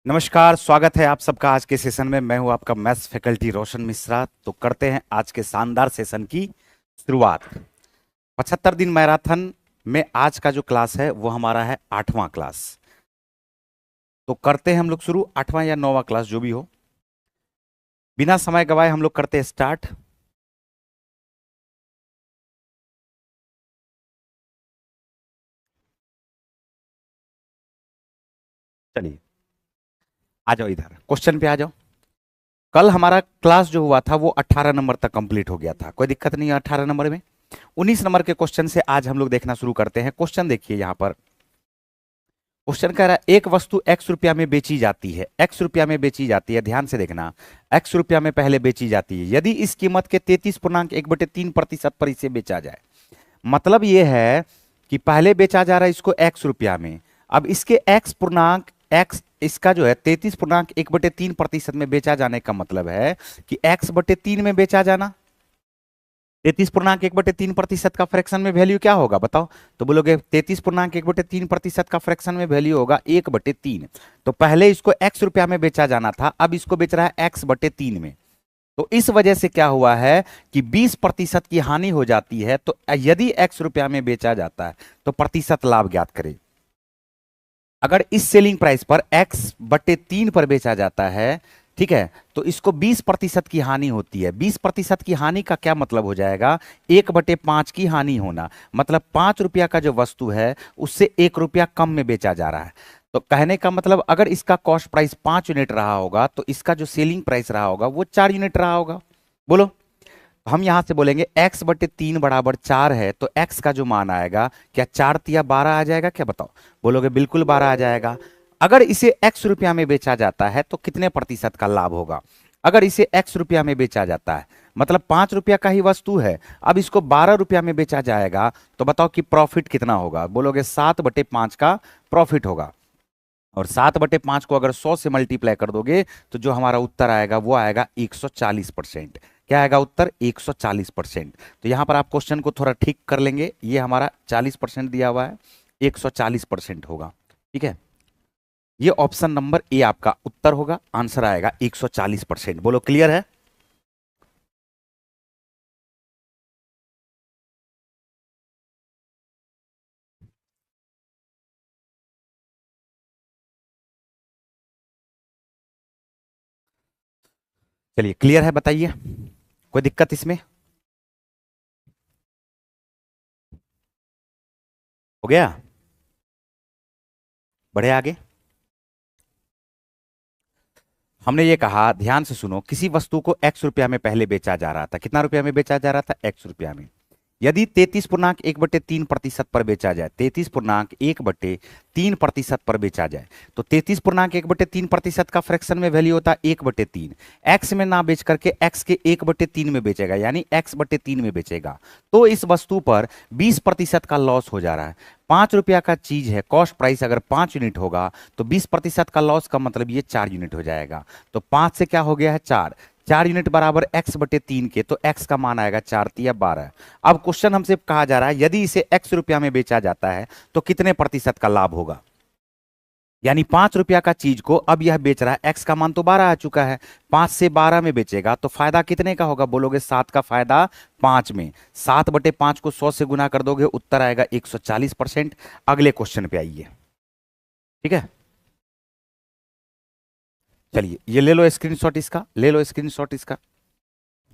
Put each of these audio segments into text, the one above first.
नमस्कार, स्वागत है आप सबका आज के सेशन में। मैं हूं आपका मैथ्स फैकल्टी रोशन मिश्रा। तो करते हैं आज के शानदार सेशन की शुरुआत। 75 दिन मैराथन में आज का जो क्लास है वो हमारा है 8वां क्लास। तो करते हैं हम लोग शुरू, 8वां या 9वां क्लास जो भी हो। बिना समय गवाए हम लोग करते हैं स्टार्ट। चलिए आ जाओ, इधर क्वेश्चन पे आ जाओ। कल हमारा क्लास जो हुआ था वो 18 नंबर तक कंप्लीट हो गया था, कोई दिक्कत नहीं है 18 नंबर में। 19 नंबर के क्वेश्चन से आज हम लोग देखना शुरू करते हैं। क्वेश्चन देखिए यहाँ पर। क्वेश्चन कह रहा है एक वस्तु एक्स रुपया में बेची जाती है, एक्स रुपया में बेची जाती है, ध्यान से देखना। एक्स रुपया में पहले बेची जाती है यदि इस कीमत के 33.1/3% पर इसे बेचा जाए। मतलब यह है कि पहले बेचा जा रहा है इसको एक्स रुपया में। अब इसके एक्स पूर्णांक एक्स इसका जो है 33.1/3% में बेचा जाने का मतलब है कि x/3 में बेचा जाना। 33.1/3% का फ्रैक्शन में वैल्यू क्या होगा बताओ? तो बोलोगे 33.1/3% का फ्रैक्शन में वैल्यू होगा 1/3। तो पहले इसको एक्स रुपया में बेचा जाना था, अब इसको बेच रहा है x/3 में। तो इस वजह से क्या हुआ है कि 20% की हानि हो जाती है। तो यदि एक्स रुपया में बेचा जाता है तो प्रतिशत लाभ ज्ञात करें। अगर इस सेलिंग प्राइस पर x/3 पर बेचा जाता है, ठीक है, तो इसको 20% की हानि होती है। 20% की हानि का क्या मतलब हो जाएगा? 1/5 की हानि होना। मतलब 5 रुपया का जो वस्तु है उससे 1 रुपया कम में बेचा जा रहा है। तो कहने का मतलब अगर इसका कॉस्ट प्राइस 5 यूनिट रहा होगा तो इसका जो सेलिंग प्राइस रहा होगा वो 4 यूनिट रहा होगा। बोलो, हम यहां से बोलेंगे x/3 बराबर 4 है तो x का जो मान आएगा, क्या 4×3 = 12 आ जाएगा? क्या बताओ? बोलोगे बिल्कुल 12 आ जाएगा। अगर इसे x रुपया में बेचा जाता है तो कितने प्रतिशत का लाभ होगा? अगर इसे x रुपया में बेचा जाता है मतलब 5 रुपया का ही वस्तु है, अब इसको 12 रुपया में बेचा जाएगा तो बताओ कि प्रॉफिट कितना होगा? बोलोगे 7/5 का प्रॉफिट होगा। और 7/5 को अगर 100 से मल्टीप्लाई कर दोगे तो जो हमारा उत्तर आएगा वो आएगा 140%। क्या आएगा उत्तर? 140%। तो यहां पर आप क्वेश्चन को थोड़ा ठीक कर लेंगे, ये हमारा 40% दिया हुआ है, 140% होगा। ठीक है, ये ऑप्शन नंबर ए आपका उत्तर होगा, आंसर आएगा 140%। बोलो क्लियर है? चलिए क्लियर है, बताइए कोई दिक्कत इसमें? हो गया? बढ़े आगे। हमने ये कहा, ध्यान से सुनो, किसी वस्तु को एक्स रुपया में पहले बेचा जा रहा था। कितना रुपया में बेचा जा रहा था? एक्स रुपया में। यदि 33.1/3% पर बेचा जाए, 33.1/3% पर बेचा जाए, तो 33.1/3% का फ्रैक्शन में वैल्यू होता है 1/3। एक्स में ना बेच करके एक्स के 1/3 में बेचेगा, यानी x/3 में बेचेगा। तो इस वस्तु पर 20% का लॉस हो जा रहा है। 5 रुपया का चीज है, कॉस्ट प्राइस अगर 5 यूनिट होगा तो 20% का लॉस का मतलब ये 4 यूनिट हो जाएगा। तो 5 से क्या हो गया है? 4। 4 यूनिट बराबर x/3 के, तो x का मान आएगा 4×3 = 12। अब क्वेश्चन हमसे कहा जा रहा है यदि इसे x रुपया में बेचा जाता है तो कितने प्रतिशत का लाभ होगा? यानी 5 रुपया का चीज को अब यह बेच रहा है, x का मान तो 12 आ चुका है, 5 से 12 में बेचेगा तो फायदा कितने का होगा? बोलोगे 7 का फायदा 5 में। 7/5 को 100 से गुना कर दोगे, उत्तर आएगा 140%। अगले क्वेश्चन पे आइए। ठीक है, चलिए ये ले लो स्क्रीनशॉट, इसका ले लो स्क्रीनशॉट इसका।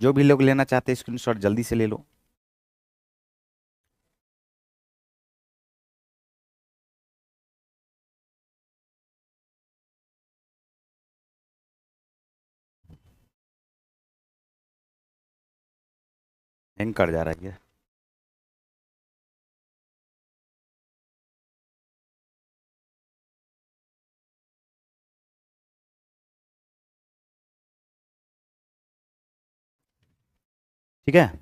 जो भी लोग लेना चाहते हैं स्क्रीनशॉट जल्दी से ले लो। हैंग कर जा रहा है। ठीक है,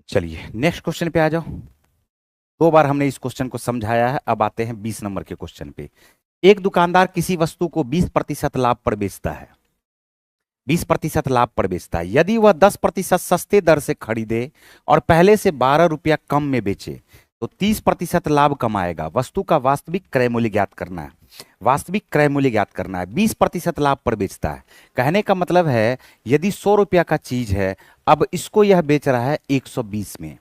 चलिए नेक्स्ट क्वेश्चन पे आ जाओ। 2 बार हमने इस क्वेश्चन को समझाया है, अब आते हैं 20 नंबर के क्वेश्चन पे। एक दुकानदार किसी वस्तु को 20% लाभ पर बेचता है। 20% लाभ पर बेचता है। यदि वह 10% सस्ते दर से खरीदे और पहले से 12 रुपया कम में बेचे तो 30% लाभ कमाएगा। वस्तु का वास्तविक क्रय मूल्य ज्ञात करना है। वास्तविक क्रय मूल्य ज्ञात करना है। 20% लाभ पर बेचता है, कहने का मतलब है यदि 100 रुपया का चीज है, अब इसको यह बेच रहा है 120 में।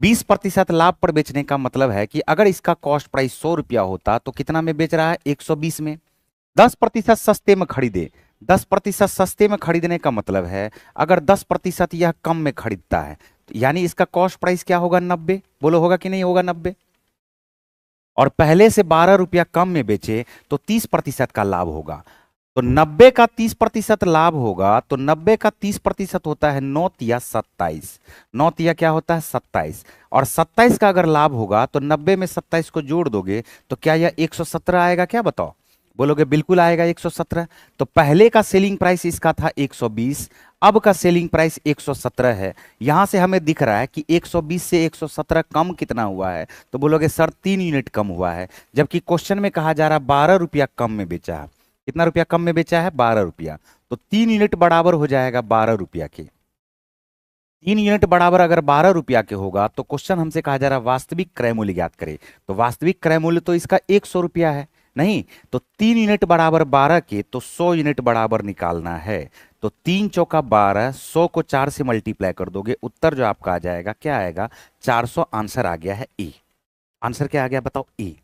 20% लाभ पर बेचने का मतलब है कि अगर इसका कॉस्ट प्राइस 100 रुपया होता तो कितना में बेच रहा है? 120 में। 10% सस्ते में खरीदे। 10% सस्ते में खरीदने का मतलब है अगर 10% यह कम में खरीदता है तो यानी इसका कॉस्ट प्राइस क्या होगा? 90। बोलो होगा कि नहीं होगा? 90। और पहले से 12 रुपया कम में बेचे तो 30% का लाभ होगा। तो 90 का 30% लाभ होगा तो 90 का 30% होता है 9 या 27। 9 या क्या होता है? 27। और 27 का अगर लाभ होगा तो 90 में 27 को जोड़ दोगे तो क्या यह 117 आएगा? क्या बताओ? बोलोगे बिल्कुल आएगा 117। तो पहले का सेलिंग प्राइस इसका था 120, अब का सेलिंग प्राइस 117 है। यहां से हमें दिख रहा है कि 120 से 117 कम कितना हुआ है? तो बोलोगे सर 3 यूनिट कम हुआ है, जबकि क्वेश्चन में कहा जा रहा 12 रुपया कम में बेचा है। कितना रुपया कम में बेचा है? 12 रुपया। तो 3 यूनिट बराबर हो जाएगा 12 रुपया के। 3 यूनिट बराबर अगर 12 रुपया के होगा तो क्वेश्चन हमसे कहा जा रहा है वास्तविक क्रय मूल्य ज्ञात करे। तो वास्तविक क्रय मूल्य तो इसका 100 रुपया है नहीं। तो 3 यूनिट बराबर 12 के तो 100 यूनिट बराबर निकालना है। तो 3 चौका 12, 100 को 4 से मल्टीप्लाई कर दोगे, उत्तर जो आपका आ जाएगा क्या आएगा? 400। आंसर आ गया है ए। आंसर क्या आ गया बताओ? ए।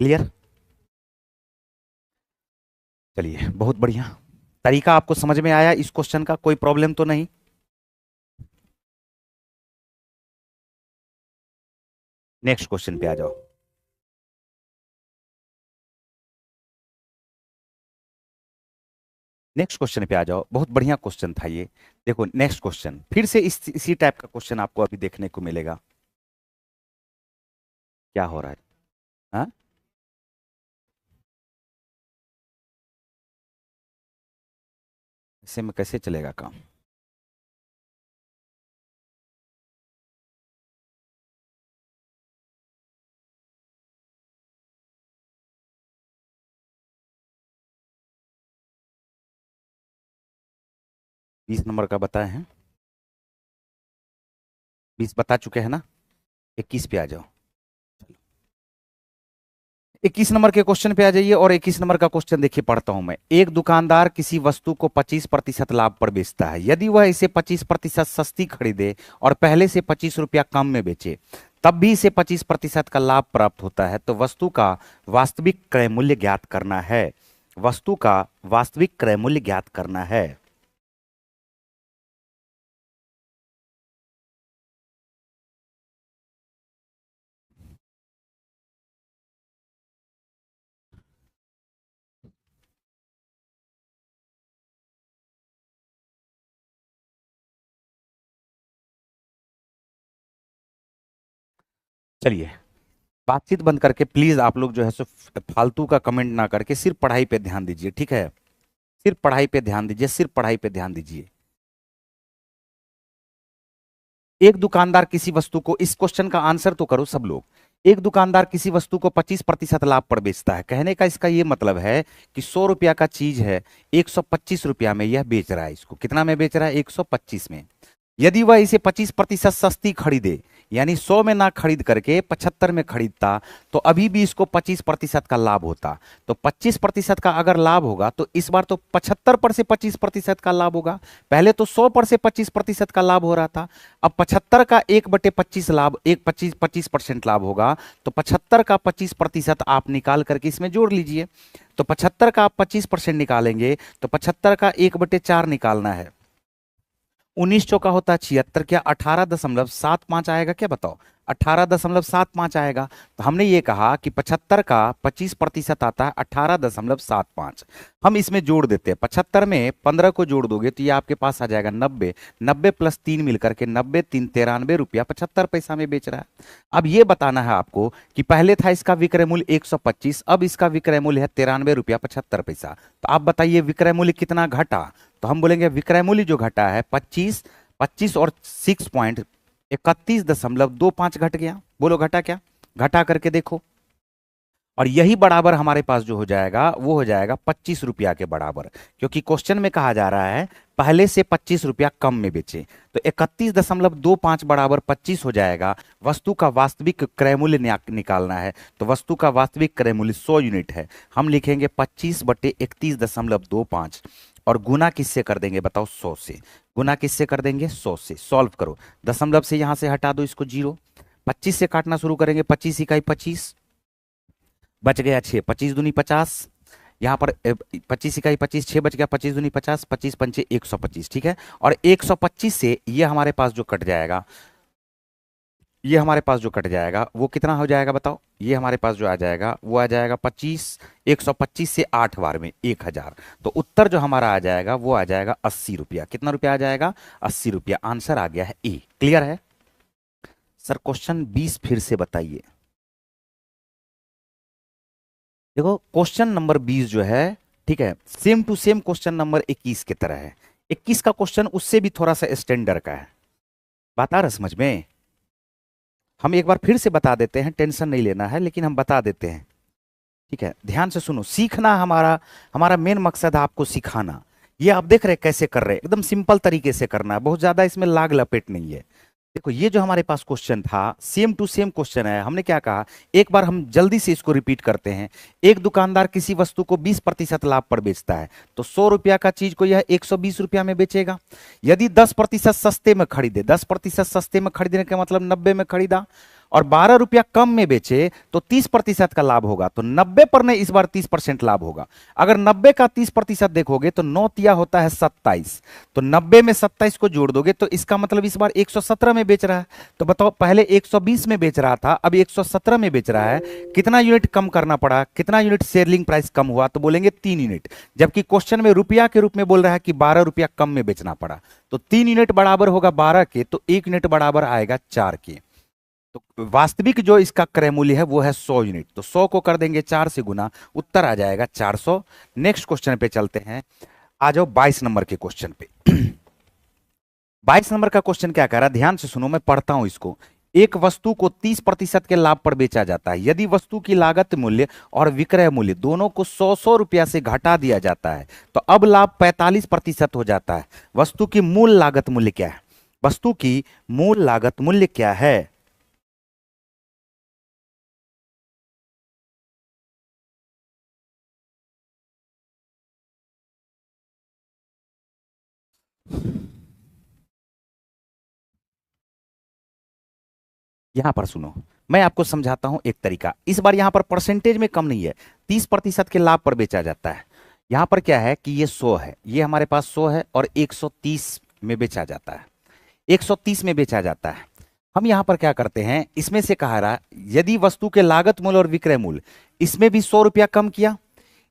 क्लियर? चलिए बहुत बढ़िया। तरीका आपको समझ में आया इस क्वेश्चन का? कोई प्रॉब्लम तो नहीं? नेक्स्ट क्वेश्चन पे आ जाओ। नेक्स्ट क्वेश्चन पे आ जाओ। बहुत बढ़िया क्वेश्चन था ये। देखो नेक्स्ट क्वेश्चन फिर से इसी टाइप का क्वेश्चन आपको अभी देखने को मिलेगा। क्या हो रहा है? हाँ, ऐसे में कैसे चलेगा काम? बीस नंबर का बताए हैं? 20 बता चुके हैं ना? 21 पे आ जाओ। 21 नंबर के क्वेश्चन पे आ जाइए। और 21 नंबर का क्वेश्चन देखिए पढ़ता हूं मैं। एक दुकानदार किसी वस्तु को 25% लाभ पर बेचता है। यदि वह इसे 25% सस्ती खरीदे और पहले से 25 रुपया कम में बेचे तब भी इसे 25% का लाभ प्राप्त होता है। तो वस्तु का वास्तविक क्रय मूल्य ज्ञात करना है। वस्तु का वास्तविक क्रय मूल्य ज्ञात करना है। चलिए बातचीत बंद करके प्लीज आप लोग जो है सो फालतू का कमेंट ना करके सिर्फ पढ़ाई पे ध्यान दीजिए, ठीक है? सिर्फ पढ़ाई पे ध्यान दीजिए, सिर्फ पढ़ाई पे ध्यान दीजिए। एक दुकानदार किसी वस्तु को, इस क्वेश्चन का आंसर तो करो सब लोग। एक दुकानदार किसी वस्तु को 25% लाभ पर बेचता है। कहने का इसका ये मतलब है कि 100 रुपया का चीज है, 125 रुपया में यह बेच रहा है। इसको कितना में बेच रहा है? 125 में। यदि वह इसे 25% सस्ती खरीदे, यानी 100 में ना खरीद करके 75 में खरीदता तो अभी भी इसको 25% का लाभ होता। तो 25% का अगर लाभ होगा तो इस बार तो 75 पर से 25% का लाभ होगा। पहले तो 100 पर से 25% का लाभ हो रहा था। अब 75 का 1/25 लाभ, एक 25% लाभ होगा। तो 75 का 25% आप निकाल करके इसमें जोड़ लीजिए। तो 75 का आप 25% निकालेंगे तो 75 का 1/4 निकालना है। 19 चौका होता है 76, क्या 18.75 आएगा? क्या बताओ? 18.75 आएगा। तो हमने ये कहा कि 75 का 25% आता है 18.75। हम इसमें जोड़ देते हैं। 75 में 15 को जोड़ दोगे तो ये आपके पास आ जाएगा 90। 90 प्लस 3 मिलकर के 90 3 93 रुपया 75 पैसा में बेच रहा है। अब ये बताना है आपको कि पहले था इसका विक्रय मूल्य 125, अब इसका विक्रय मूल्य है 93 रुपया 75 पैसा। तो आप बताइए विक्रय मूल्य कितना घटा? तो हम बोलेंगे विक्रय मूल्य जो घटा है 25, 25 और 6.31.25 घट गया। बोलो घटा क्या? घटा करके देखो, और यही बराबर हमारे पास जो हो जाएगा वो हो जाएगा 25 रुपया के बराबर, क्योंकि क्वेश्चन में कहा जा रहा है पहले से 25 रुपया कम में बेचे। तो 31.25 बराबर 25 हो जाएगा। वस्तु का वास्तविक क्रय मूल्य निकालना है, तो वस्तु का वास्तविक क्रय मूल्य 100 यूनिट है। हम लिखेंगे 25/31.25 और गुना किससे कर देंगे बताओ, 100 से। गुना किससे कर देंगे, 100 से। सॉल्व करो, दशमलव से यहां से हटा दो इसको 0, 25 से काटना शुरू करेंगे, 25 इकाई 25, बच गया 6, 25 दूनी 50, यहाँ पर 25 इकाई 25, 6 बच गया, 25 दूनी 50, 25 पंचे 125, ठीक है। और 125 से ये हमारे पास जो कट जाएगा, ये हमारे पास जो कट जाएगा वो कितना हो जाएगा बताओ, ये हमारे पास जो आ जाएगा वो आ जाएगा 25, 125 से 8 बार में 1000। तो उत्तर जो हमारा आ जाएगा वो आ जाएगा 80 रुपया। कितना रुपया आ जाएगा, 80 रुपया। आंसर आ गया है ए। क्लियर है सर? क्वेश्चन 20 फिर से बताइए। देखो क्वेश्चन नंबर 20 जो है, ठीक है, same to same question number 21 की तरह है। 21 का क्वेश्चन उससे भी थोड़ा सा स्टैंडर्ड का है। बात आ रहा समझ में? हम एक बार फिर से बता देते हैं, टेंशन नहीं लेना है, लेकिन हम बता देते हैं, ठीक है। ध्यान से सुनो, सीखना हमारा हमारा मेन मकसद है आपको सिखाना। ये आप देख रहे हैं कैसे कर रहे हैं, एकदम सिंपल तरीके से करना है, बहुत ज्यादा इसमें लाग लपेट नहीं है। देखो ये जो हमारे पास क्वेश्चन था सेम टू सेम क्वेश्चन है। हमने क्या कहा, एक बार हम जल्दी से इसको रिपीट करते हैं। एक दुकानदार किसी वस्तु को 20% लाभ पर बेचता है, तो 100 रुपया का चीज को यह 120 रुपया में बेचेगा। यदि 10% सस्ते में खरीदे, 10% सस्ते में खरीदने का मतलब 90 में खरीदा, और 12 रुपया कम में बेचे तो 30% का लाभ होगा। तो 90 पर नहीं, इस बार 30% लाभ होगा। अगर 90 का 30% देखोगे तो 9 तिया होता है 27, तो 90 में 27 को जोड़ दोगे तो इसका मतलब इस बार 117 में बेच रहा है। तो बताओ, पहले 120 में बेच रहा था, अब 117 में बेच रहा है। कितना यूनिट कम करना पड़ा, कितना यूनिट सेलिंग प्राइस कम हुआ? तो बोलेंगे 3 यूनिट, जबकि क्वेश्चन में रुपया के रूप में बोल रहा है कि 12 रुपया कम में बेचना पड़ा। तो 3 यूनिट बराबर होगा 12 के, तो 1 यूनिट बराबर आएगा 4 के। तो वास्तविक जो इसका क्रय मूल्य है वो है 100 यूनिट। तो 100 को कर देंगे 4 से गुना, उत्तर आ जाएगा 400। नेक्स्ट क्वेश्चन पे चलते हैं। आ जाओ 22 नंबर के क्वेश्चन पे। 22 नंबर का क्वेश्चन क्या कह रहा है, ध्यान से सुनो, मैं पढ़ता हूं इसको। एक वस्तु को 30% के लाभ पर बेचा जाता है। यदि वस्तु की लागत मूल्य और विक्रय मूल्य दोनों को 100 रुपया से घटा दिया जाता है, तो अब लाभ 45% हो जाता है। वस्तु की मूल लागत मूल्य क्या है? वस्तु की मूल लागत मूल्य क्या है? यहां पर सुनो, मैं आपको समझाता हूं एक तरीका। इस बार यहां पर परसेंटेज में कम नहीं है, 30% के लाभ पर बेचा जाता है। यहां पर क्या है कि ये 100 है, ये हमारे पास 100 है, और 130 में बेचा जाता है, 130 में बेचा जाता है। हम यहां पर क्या करते हैं, इसमें से कहा रहा यदि वस्तु के लागत मूल्य और विक्रय मूल्य, इसमें भी 100 रुपया कम किया,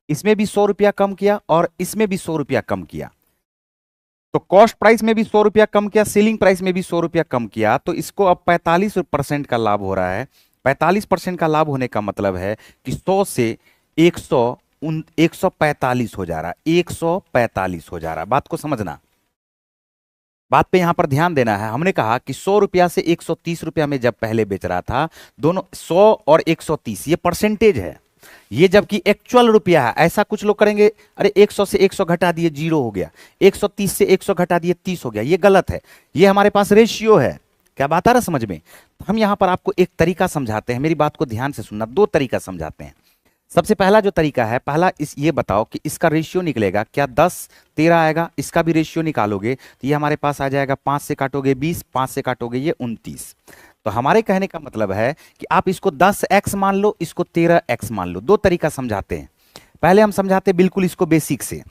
इसमें भी 100 रुपया कम किया, और इसमें भी 100 रुपया कम किया, तो कॉस्ट प्राइस में भी 100 रुपया कम किया, सेलिंग प्राइस में भी 100 रुपया कम किया, तो इसको अब 45% का लाभ हो रहा है। 45% का लाभ होने का मतलब है कि 100 से 145 हो जा रहा है, 145 हो जा रहा है। बात को समझना, बात पे यहां पर ध्यान देना है। हमने कहा कि 100 रुपया से 130 रुपया में जब पहले बेच रहा था, दोनों 100 और 130 ये परसेंटेज है, ये जबकि एक्चुअल रुपया है। ऐसा कुछ लोग करेंगे, अरे 100 से 100 घटा दिए 0 हो गया, 130 से 100 घटा दिए 30 हो गया, ये गलत है। ये हमारे पास रेशियो है। क्या बात आ रहा समझ में? तो हम यहां पर आपको एक तरीका समझाते हैं, मेरी बात को ध्यान से सुनना। दो तरीका समझाते हैं। सबसे पहला जो तरीका है, पहला ये बताओ कि इसका रेशियो निकलेगा क्या, 10 13 आएगा, इसका भी रेशियो निकालोगे तो ये हमारे पास आ जाएगा, 5 से काटोगे 20, 5 से काटोगे ये 29। तो हमारे कहने का मतलब है कि आप इसको 10x मान लो, इसको 13x मान लो। दो तरीका समझाते हैं। पहले हम समझाते हैं बिल्कुल इसको बेसिक से।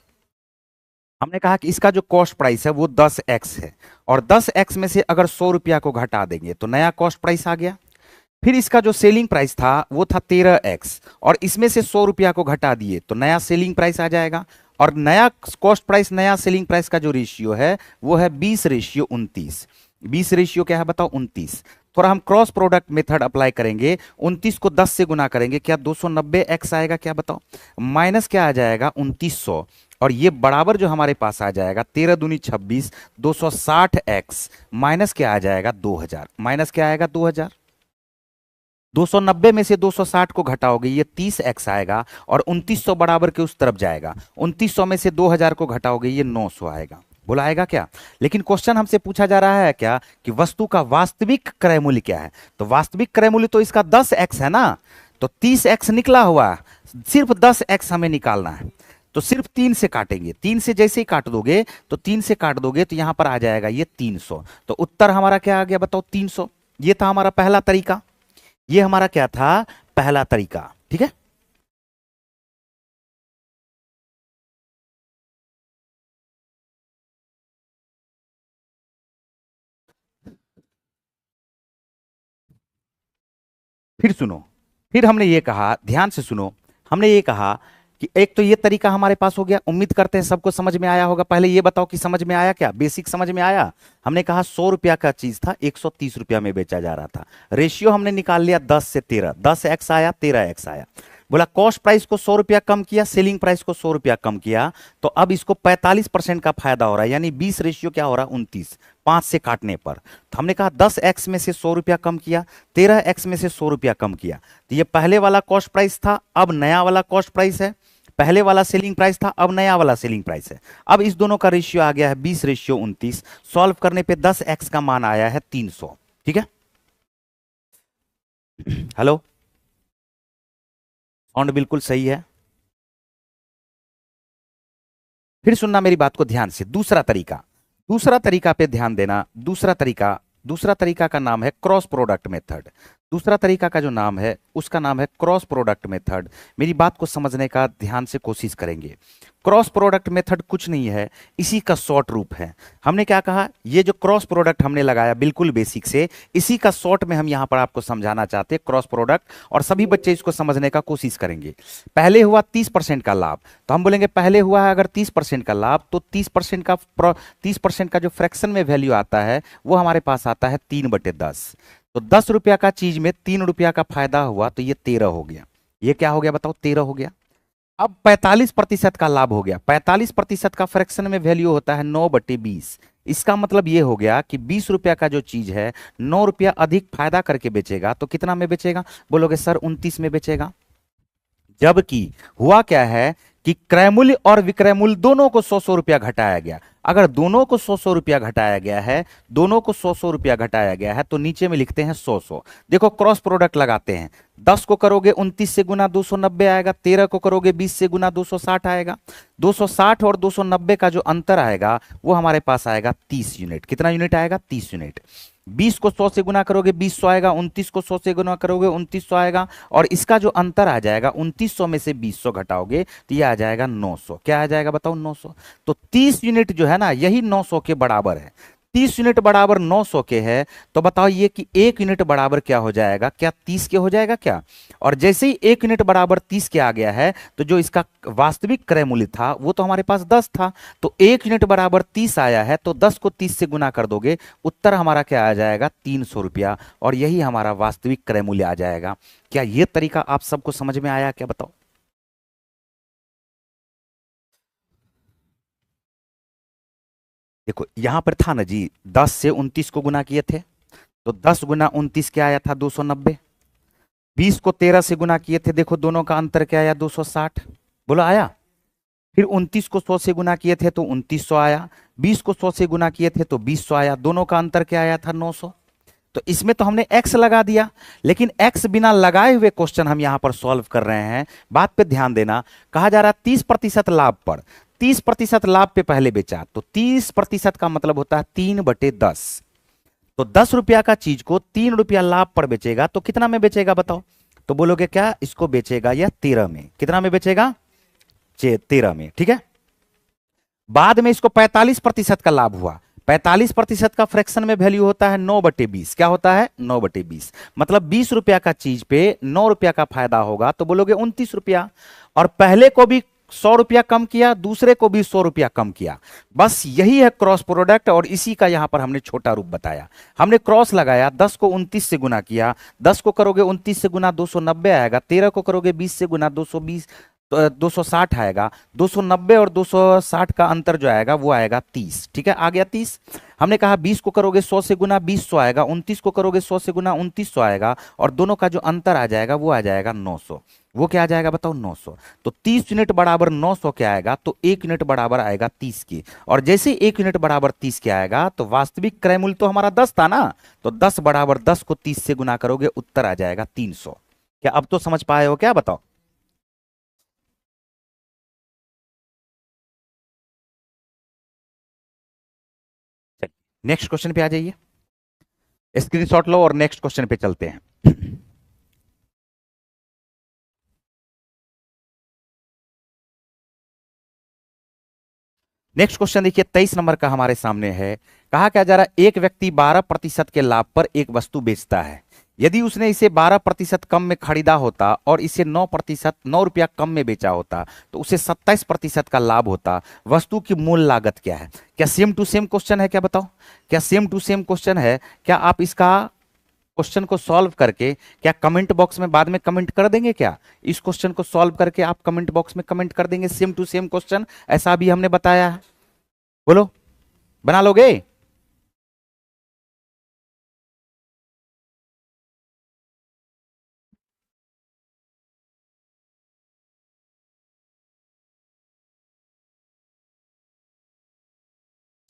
हमने कहा कि इसका जो कॉस्ट प्राइस है वो 10x है, और 10x में से अगर 100 रुपया को घटा देंगे तो नया कॉस्ट प्राइस आ गया। फिर इसका जो सेलिंग प्राइस था वो था 13x, और इसमें से 100 रुपया को घटा दिए तो नया सेलिंग प्राइस आ जाएगा। और नया कॉस्ट प्राइस नया सेलिंग प्राइस का जो रेशियो है वो है 20:29। 20 रेशियो क्या है बताओ, 29। थोड़ा हम क्रॉस प्रोडक्ट मेथड अप्लाई करेंगे, 29 को 10 से गुना करेंगे, क्या 290x आएगा क्या बताओ, माइनस क्या आ जाएगा 2900, और ये बराबर जो हमारे पास आ जाएगा 13 दूनी 26, 260x माइनस क्या आ जाएगा 2000, माइनस क्या आएगा 2000। 290 में से 260 को घटाओगे ये 30x आएगा और 2900 बराबर के उस तरफ जाएगा। 2900 में से 2000 को घटाओगे ये 900 आएगा। बोला आएगा क्या? लेकिन क्वेश्चन हमसे पूछा जा रहा है क्या कि वस्तु का वास्तविक क्रय मूल्य क्या है। तो वास्तविक क्रय मूल्य तो इसका 10x है ना, तो 30x निकला हुआ, सिर्फ 10x हमें निकालना है। तो सिर्फ 3 से काटेंगे, 3 से जैसे ही काट दोगे तो 3 से काट दोगे तो यहां पर आ जाएगा ये 300। तो उत्तर हमारा क्या आ गया बताओ? 300। ये था हमारा पहला तरीका, ये हमारा क्या था? पहला तरीका। ठीक है, फिर सुनो, फिर हमने ये कहा, ध्यान से सुनो, हमने ये कहा कि एक तो ये तरीका हमारे पास हो गया। उम्मीद करते हैं सबको समझ में आया होगा। पहले ये बताओ कि समझ में आया क्या? बेसिक समझ में आया? हमने कहा 100 रुपया का चीज था, 130 रुपया में बेचा जा रहा था। रेशियो हमने निकाल लिया 10 से 13, 10x आया, 13x आया। बोला कॉस्ट प्राइस को 100 रुपया कम किया, सेलिंग प्राइस को 100 रुपया कम किया, तो अब इसको 45% का फायदा हो रहा है, यानी 20 रेशियो क्या हो रहा है? 29, 5 से काटने पर। तो हमने कहा 10x में से 100 रुपया कम किया, 13x में से 100 रुपया कम किया। तो ये पहले वाला कॉस्ट प्राइस था, अब नया वाला कॉस्ट प्राइस है। पहले वाला सेलिंग प्राइस था, अब नया वाला सेलिंग प्राइस है। अब इस दोनों का रेशियो आ गया है 20 रेशियो 29। सॉल्व करने पे 10x का मान आया है 300। ठीक है, हेलो, साउंड बिल्कुल सही है? फिर सुनना मेरी बात को ध्यान से। दूसरा तरीका, दूसरा तरीका पे ध्यान देना। दूसरा तरीका, दूसरा तरीका का नाम है क्रॉस प्रोडक्ट मेथड। दूसरा तरीका का जो नाम है उसका नाम है क्रॉस प्रोडक्ट मेथड। मेरी बात को समझने का ध्यान से कोशिश करेंगे। क्रॉस प्रोडक्ट मेथड कुछ नहीं है, इसी का शॉर्ट रूप है। हमने क्या कहा? ये जो क्रॉस प्रोडक्ट हमने लगाया बिल्कुल बेसिक से, इसी का शॉर्ट में हम यहां पर आपको समझाना चाहते हैं क्रॉस प्रोडक्ट, और सभी बच्चे इसको समझने का कोशिश करेंगे। पहले हुआ 30% का लाभ, तो हम बोलेंगे पहले हुआ है अगर 30% का लाभ, तो 30% का जो फ्रैक्शन में वैल्यू आता है वो हमारे पास आता है 3/10। तो 10 रुपया का चीज में 3 रुपया का फायदा हुआ, तो ये 13 हो गया। ये क्या हो गया बताओ? 13 हो गया। अब 45% का लाभ हो गया। 45% का फ्रैक्शन में वैल्यू होता है 9/20। इसका मतलब ये हो गया कि 20 रुपया का जो चीज है 9 रुपया अधिक फायदा करके बेचेगा, तो कितना में बेचेगा? बोलोगे सर 29 में बेचेगा। जबकि हुआ क्या है कि क्रय मूल्य और विक्रय मूल्य दोनों को 100 रुपया घटाया गया। अगर दोनों को 100 रुपया घटाया गया है, दोनों को 100 रुपया घटाया गया है, तो नीचे में लिखते हैं 100। देखो क्रॉस प्रोडक्ट लगाते हैं। 10 को करोगे 29 से गुना 290 आएगा, 13 को करोगे 20 से गुना 260 आएगा। 260 और 290 का जो अंतर आएगा वो हमारे पास आएगा 30 यूनिट। कितना यूनिट आएगा? 30 यूनिट। 20 को 100 से गुना करोगे 2000 आएगा, 29 को 100 से गुना करोगे 2900 आएगा, और इसका जो अंतर आ जाएगा 2900 में से 2000 घटाओगे तो ये आ जाएगा 900। क्या आ जाएगा बताओ? 900। तो 30 यूनिट जो है ना, यही 900 के बराबर है। 30 यूनिट बराबर 900 के है, तो बताओ ये कि 1 यूनिट बराबर क्या हो जाएगा? क्या 30 के हो जाएगा क्या? और जैसे ही 1 यूनिट बराबर 30 के आ गया है, तो जो इसका वास्तविक क्रय मूल्य था वो तो हमारे पास 10 था, तो 1 यूनिट बराबर 30 आया है, तो 10 को 30 से गुना कर दोगे, उत्तर हमारा क्या आ जाएगा? 300 रुपया, और यही हमारा वास्तविक क्रय मूल्य आ जाएगा। क्या ये तरीका आप सबको समझ में आया क्या? बताओ। देखो यहां पर था ना जी, 10 से 29 को गुना किए थे, तो 10 गुना 29 क्या आया था? 290। 20 को 13 से गुना किए थे, देखो दोनों का अंतर क्या आया? 260। बोलो आया? फिर 29 को 100 से गुना किए थे तो 2900 आया। 20 को 100 से गुना किए थे तो 2000 आया। दोनों का अंतर क्या आया था? 900। तो इसमें तो हमने x लगा दिया, लेकिन x बिना लगाए हुए क्वेश्चन हम यहां पर सॉल्व कर रहे हैं। बात पे ध्यान देना। कहा जा रहा है 30% लाभ पर, 30% लाभ पे पहले बेचा, तो 30% का मतलब होता है 3/10। तो 10 रुपया का चीज को 3 रुपया लाभ पर बेचेगा, तो कितना में बेचेगा बताओ? तो बोलोगे क्या? इसको बेचेगा या 13 में। कितना में बेचेगा? 13 में। ठीक है, बाद में इसको 45% का लाभ हुआ। 45% का फ्रैक्शन में वैल्यू होता है 9/20। क्या होता है? 9/20। मतलब 20 रुपया का चीज पे 9 रुपया का फायदा होगा, तो बोलोगे 29 रुपया। और पहले को भी 100 रुपया कम किया, दूसरे को भी 100 रुपया कम किया। बस यही है क्रॉस प्रोडक्ट, और इसी का यहां पर हमने छोटा रूप बताया। हमने क्रॉस लगाया, 10 को 29 से गुना किया, 10 को करोगे 29 से गुना 290 आएगा, 13 को करोगे 20 से गुना 220, तो 260 आएगा। 290 और 260 का अंतर जो आएगा वो आएगा 30। ठीक है, आ गया 30। हमने कहा 20 को करोगे 100 से गुना 2000 आएगा, 29 को करोगे 100 से गुना 2900 आएगा, और दोनों का जो अंतर आ जाएगा वो आ जाएगा 900। वो क्या आ जाएगा बताओ? 900। तो 30 यूनिट बराबर 900 क्या आएगा? तो 1 यूनिट बराबर आएगा 30 की। और जैसे 1 यूनिट बराबर 30 के आएगा तो वास्तविक क्रय मूल्य तो हमारा 10 था ना, तो 10 बराबर 10 को 30 से गुना करोगे, उत्तर आ जाएगा 300। क्या अब तो समझ पाए हो क्या? बताओ। नेक्स्ट क्वेश्चन पे आ जाइए, स्क्रीनशॉट लो और नेक्स्ट क्वेश्चन पे चलते हैं। नेक्स्ट क्वेश्चन देखिए 23 नंबर का हमारे सामने है। कहा क्या जा रहा है? एक व्यक्ति 12% के लाभ पर एक वस्तु बेचता है। यदि उसने इसे 12% कम में खरीदा होता और इसे 9% 9 रुपया कम में बेचा होता तो उसे 27% का लाभ होता। वस्तु की मूल लागत क्या है? क्या सेम टू सेम क्वेश्चन है क्या? बताओ, क्या सेम टू सेम क्वेश्चन है? क्या आप इसका क्वेश्चन को सॉल्व करके क्या कमेंट बॉक्स में बाद में कमेंट कर देंगे? क्या इस क्वेश्चन को सॉल्व करके आप कमेंट बॉक्स में कमेंट कर देंगे सेम टू सेम क्वेश्चन, ऐसा भी हमने बताया है? बोलो, बना लोगे?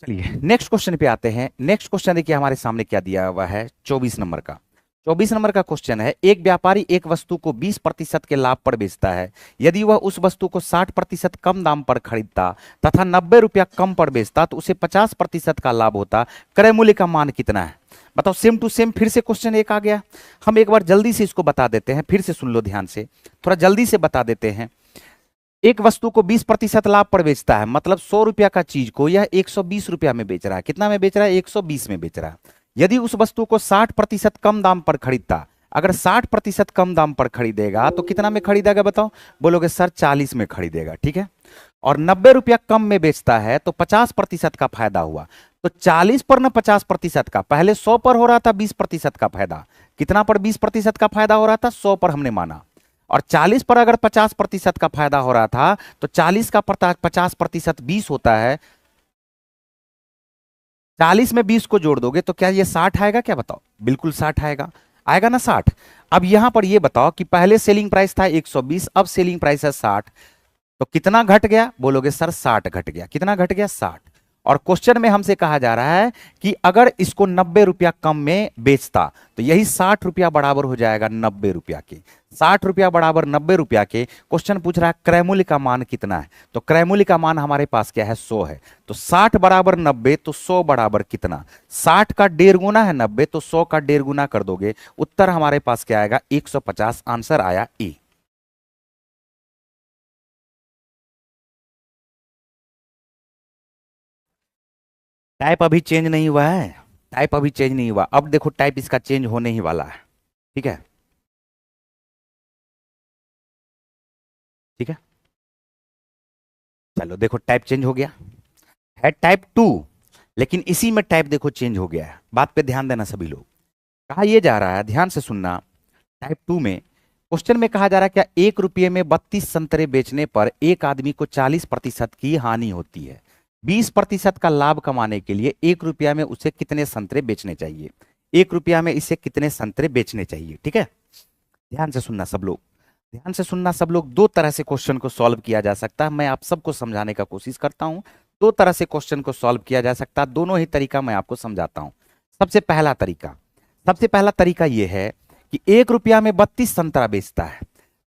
चलिए नेक्स्ट क्वेश्चन पे आते हैं। नेक्स्ट क्वेश्चन देखिए हमारे सामने क्या दिया हुआ है, 24 नंबर का। 24 नंबर का क्वेश्चन है, एक व्यापारी एक वस्तु को 20% के लाभ पर बेचता है। यदि वह उस वस्तु को 60% कम दाम पर खरीदता तथा 90 रुपया कम पर बेचता तो उसे 50% का लाभ होता। क्रय मूल्य का मान कितना है? बताओ। सेम टू सेम फिर से क्वेश्चन एक आ गया। हम एक बार जल्दी से इसको बता देते हैं, फिर से सुन लो ध्यान से, थोड़ा जल्दी से बता देते हैं। एक वस्तु को 20% लाभ पर बेचता है, मतलब 100 रुपया का चीज को यह 120 रुपया में बेच रहा है। कितना में बेच रहा है? 120 में बेच रहा है। यदि उस वस्तु को 60% कम दाम पर खरीदता, अगर 60% कम दाम पर खरीदेगा तो कितना में खरीदेगा? बताओ। बोलोगे सर 40 में खरीदेगा, ठीक है। और 90 रुपया कम में बेचता है तो 50% का फायदा हुआ। तो 40 पर ना 50% का, पहले 100 पर हो रहा था 20% का फायदा। कितना पर 20% का फायदा हो रहा था? 100 पर हमने माना। और 40 पर अगर 50% का फायदा हो रहा था तो 40 का 50% 20 होता है। 40 में 20 को जोड़ दोगे तो क्या ये 60 आएगा? क्या बताओ। बिल्कुल 60 आएगा, आएगा ना 60। अब यहां पर ये बताओ कि पहले सेलिंग प्राइस था 120, अब सेलिंग प्राइस है 60, तो कितना घट गया? बोलोगे सर 60 घट गया। कितना घट गया? 60। और क्वेश्चन में हमसे कहा जा रहा है कि अगर इसको 90 रुपया कम में बेचता तो यही 60 रुपया बराबर हो जाएगा 90 रुपया के। 60 रुपया बराबर 90 रुपया के। क्वेश्चन पूछ रहा है क्रय मूल्य का मान कितना है? तो क्रय मूल्य का मान हमारे पास क्या है? 100 है। तो 60 बराबर 90, तो 100 बराबर कितना? 60 का 1.5 गुना है 90, तो 100 का 1.5 गुना कर दोगे, उत्तर हमारे पास क्या आएगा? 150। आंसर आया ए। टाइप अभी चेंज नहीं हुआ है, टाइप अभी चेंज नहीं हुआ। अब देखो टाइप इसका चेंज होने ही वाला है, ठीक है। ठीक है, चलो देखो टाइप चेंज हो गया है, टाइप 2। लेकिन इसी में टाइप देखो चेंज हो गया है। बात पे ध्यान देना सभी लोग। कहा यह जा रहा है, ध्यान से सुनना। टाइप 2 में क्वेश्चन में कहा जा रहा है क्या 1 रुपये में 32 संतरे बेचने पर एक आदमी को 40% की हानि होती है। 20% का लाभ कमाने के लिए 1 रुपया में उसे कितने संतरे बेचने चाहिए? 1 रुपया में इसे कितने संतरे बेचने चाहिए? ठीक है, ध्यान से सुनना सब लोग, ध्यान से सुनना सब लोग। दो तरह से क्वेश्चन को सॉल्व किया जा सकता है, मैं आप सबको समझाने का कोशिश करता हूं। दो तरह से क्वेश्चन को सॉल्व किया जा सकता है, दोनों ही तरीका मैं आपको समझाता हूं। सबसे पहला तरीका, सबसे पहला तरीका यह है कि 1 रुपया में 32 संतरा बेचता है,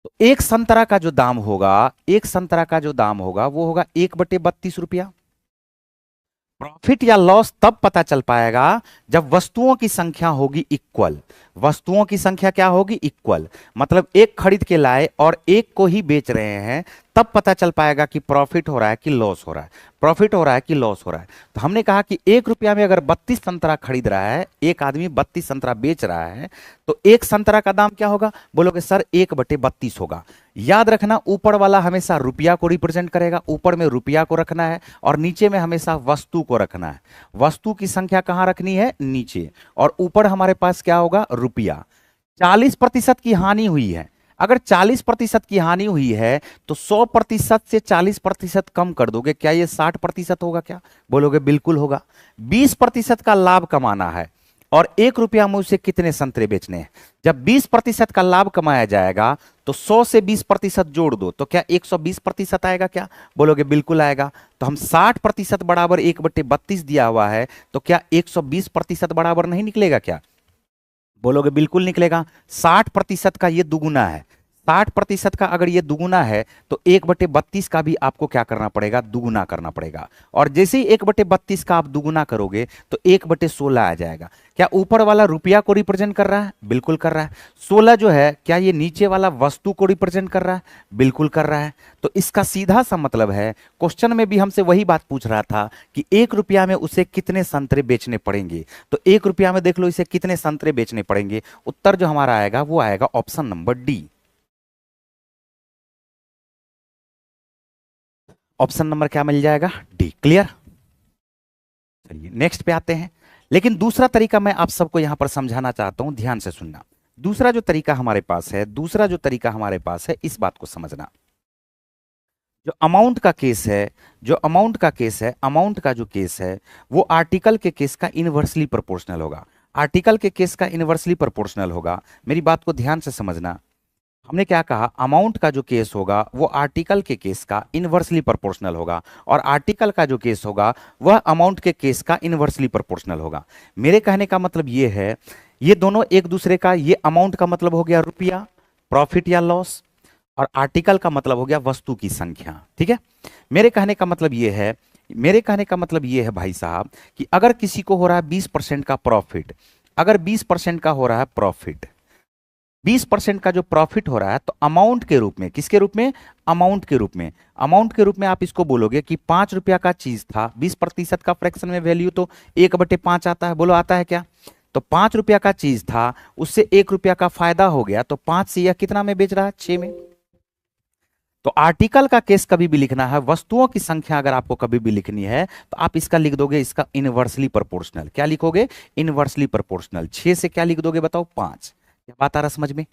तो एक संतरा का जो दाम होगा, एक संतरा का जो दाम होगा वो होगा 1/32 रुपया। प्रॉफिट या लॉस तब पता चल पाएगा जब वस्तुओं की संख्या होगी इक्वल। वस्तुओं की संख्या क्या होगी? इक्वल। मतलब एक खरीद के लाए और एक को ही बेच रहे हैं, तब पता चल पाएगा कि प्रॉफिट हो रहा है कि लॉस हो रहा है, प्रॉफिट हो रहा है कि लॉस हो रहा है। तो हमने कहा कि 1 रुपया में अगर 32 संतरा खरीद रहा है, एक आदमी 32 संतरा बेच रहा है, तो एक संतरा का दाम क्या होगा? बोलोगे सर 1/32 होगा। याद रखना ऊपर वाला हमेशा रुपया को रिप्रेजेंट करेगा, ऊपर में रुपया को रखना है, और नीचे में हमेशा वस्तु को रखना है। वस्तु की संख्या कहां रखनी है? नीचे, और ऊपर हमारे पास क्या होगा? रुपया। 40% की हानि हुई है। अगर 40% की हानि हुई है तो 100% से 40% कम कर दोगे, क्या ये 60% होगा क्या? बोलोगे बिल्कुल होगा। 20% का लाभ कमाना है और 1 रुपया में उसे कितने संतरे बेचने हैं? जब 20% का लाभ कमाया जाएगा तो 100 से 20% जोड़ दो तो क्या 120% आएगा क्या? बोलोगे बिल्कुल आएगा। तो हम 60% बराबर 1/32 दिया हुआ है, तो क्या 120% बराबर नहीं निकलेगा क्या? बोलोगे बिल्कुल निकलेगा। 60% का ये दुगुना है। 60% का अगर ये दुगुना है तो 1/32 का भी आपको क्या करना पड़ेगा? दुगुना करना पड़ेगा। और जैसे ही 1/32 का आप दुगुना करोगे तो 1/16 आ जाएगा। क्या ऊपर वाला रुपया को रिप्रेजेंट कर रहा है? बिल्कुल कर रहा है। 16 जो है क्या ये नीचे वाला वस्तु को रिप्रेजेंट कर रहा है? बिल्कुल कर रहा है। तो इसका सीधा सा मतलब है, क्वेश्चन में भी हमसे वही बात पूछ रहा था कि 1 रुपया में उसे कितने संतरे बेचने पड़ेंगे। तो 1 रुपया में देख लो इसे कितने संतरे बेचने पड़ेंगे। उत्तर जो हमारा आएगा वो आएगा option number D. Option number क्या मिल जाएगा? डी। क्लियर? चलिए नेक्स्ट पे आते हैं। लेकिन दूसरा तरीका मैं आप सबको यहां पर समझाना चाहता हूं, ध्यान से सुनना। दूसरा जो तरीका हमारे पास है, दूसरा जो तरीका हमारे पास है, इस बात को समझना। जो अमाउंट का केस है, जो अमाउंट का केस है, अमाउंट का जो केस है वो आर्टिकल के केस का इनवर्सली प्रोपोर्शनल होगा। आर्टिकल के केस का इनवर्सली प्रोपोर्शनल होगा। मेरी बात को ध्यान से समझना। हमने क्या कहा? अमाउंट का जो केस होगा वो आर्टिकल के केस का इनवर्सली प्रोपोर्शनल होगा और आर्टिकल का जो केस होगा वह अमाउंट के केस का इनवर्सली प्रोपोर्शनल होगा। मेरे कहने का मतलब ये है, ये दोनों एक दूसरे का, ये अमाउंट का मतलब हो गया रुपया, प्रॉफिट या लॉस, और आर्टिकल का मतलब हो गया वस्तु की संख्या। ठीक है? मेरे कहने का मतलब ये है, मेरे कहने का मतलब ये है भाई साहब कि अगर किसी को हो रहा है 20% का प्रॉफिट, अगर 20% का हो रहा है प्रॉफिट, 20% का जो प्रॉफिट हो रहा है तो अमाउंट के रूप में, किसके रूप में? अमाउंट के रूप में। अमाउंट के रूप में आप इसको बोलोगे कि 5 रुपया का चीज था, 20% का फ्रैक्शन में वैल्यू तो 1/5 आता है। बोलो आता है क्या? तो 5 रुपया का चीज था, उससे 1 रुपया का फायदा हो गया, तो 5 से यह कितना में बेच रहा है? 6 में। तो आर्टिकल का केस कभी भी लिखना है, वस्तुओं की संख्या अगर आपको कभी भी लिखनी है तो आप इसका लिख दोगे, इसका इनवर्सली प्रोपोर्शनल। क्या लिखोगे? Inversely proportional. 6 से क्या लिख दोगे बताओ? 5। क्या बात आ रहा समझ में?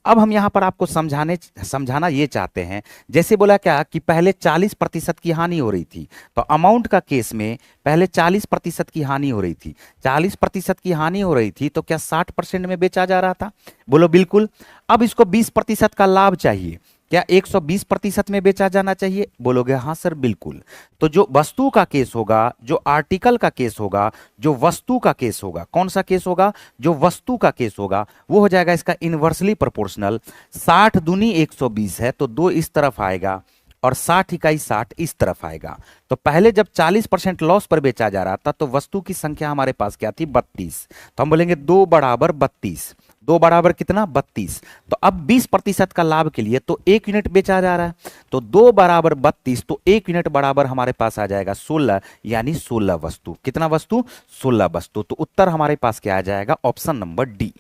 अब हम यहां पर आपको समझाना ये चाहते हैं, जैसे बोला क्या कि पहले 40% की हानि हो रही थी, तो अमाउंट का केस में पहले 40% की हानि हो रही थी। 40% की हानि हो रही थी तो क्या 60% में बेचा जा रहा था? बोलो बिल्कुल। अब इसको 20% का लाभ चाहिए, क्या 120% में बेचा जाना चाहिए? बोलोगे हाँ सर बिल्कुल। तो जो वस्तु का केस होगा, जो आर्टिकल का केस होगा, जो वस्तु का केस होगा, कौन सा केस होगा? जो वस्तु का केस होगा वो हो जाएगा इसका इनवर्सली प्रोपोर्शनल। 60 दूनी 120 है तो 2 इस तरफ आएगा और 60 इकाई 60 इस तरफ आएगा। तो पहले जब 40% लॉस पर बेचा जा रहा था तो वस्तु की संख्या हमारे पास क्या थी? 32। तो हम बोलेंगे 2 बराबर 32। 2 बराबर कितना? 32। तो अब 20% का लाभ के लिए तो 1 यूनिट बेचा जा रहा है, तो 2 बराबर 32, तो 1 यूनिट बराबर हमारे पास आ जाएगा 16, यानी 16 वस्तु। कितना वस्तु? 16 वस्तु। तो उत्तर हमारे पास क्या आ जाएगा? Option number D.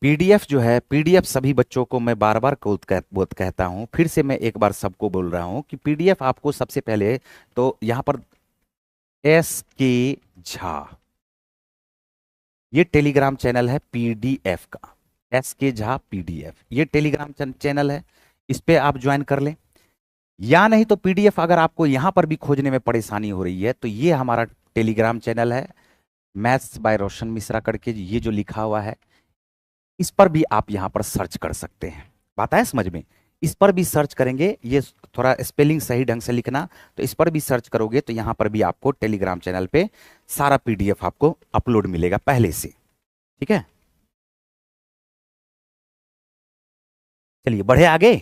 पीडीएफ जो है, पीडीएफ सभी बच्चों को मैं बार बार कहता हूं, फिर से मैं एक बार सबको बोल रहा हूं कि पीडीएफ आपको सबसे पहले तो यहां पर SK झा, ये टेलीग्राम चैनल है पीडीएफ का। SK झा पीडीएफ, ये टेलीग्राम चैनल है, इस पे आप ज्वाइन कर लें। या नहीं तो पीडीएफ अगर आपको यहां पर भी खोजने में परेशानी हो रही है तो ये हमारा टेलीग्राम चैनल है, मैथ्स बाय रोशन मिश्रा करके ये जो लिखा हुआ है, इस पर भी आप यहां पर सर्च कर सकते हैं। बात है समझ में? इस पर भी सर्च करेंगे, ये थोड़ा स्पेलिंग सही ढंग से लिखना, तो इस पर भी सर्च करोगे तो यहां पर भी आपको टेलीग्राम चैनल पे सारा पीडीएफ आपको अपलोड मिलेगा पहले से। ठीक है? चलिए बढ़े आगे।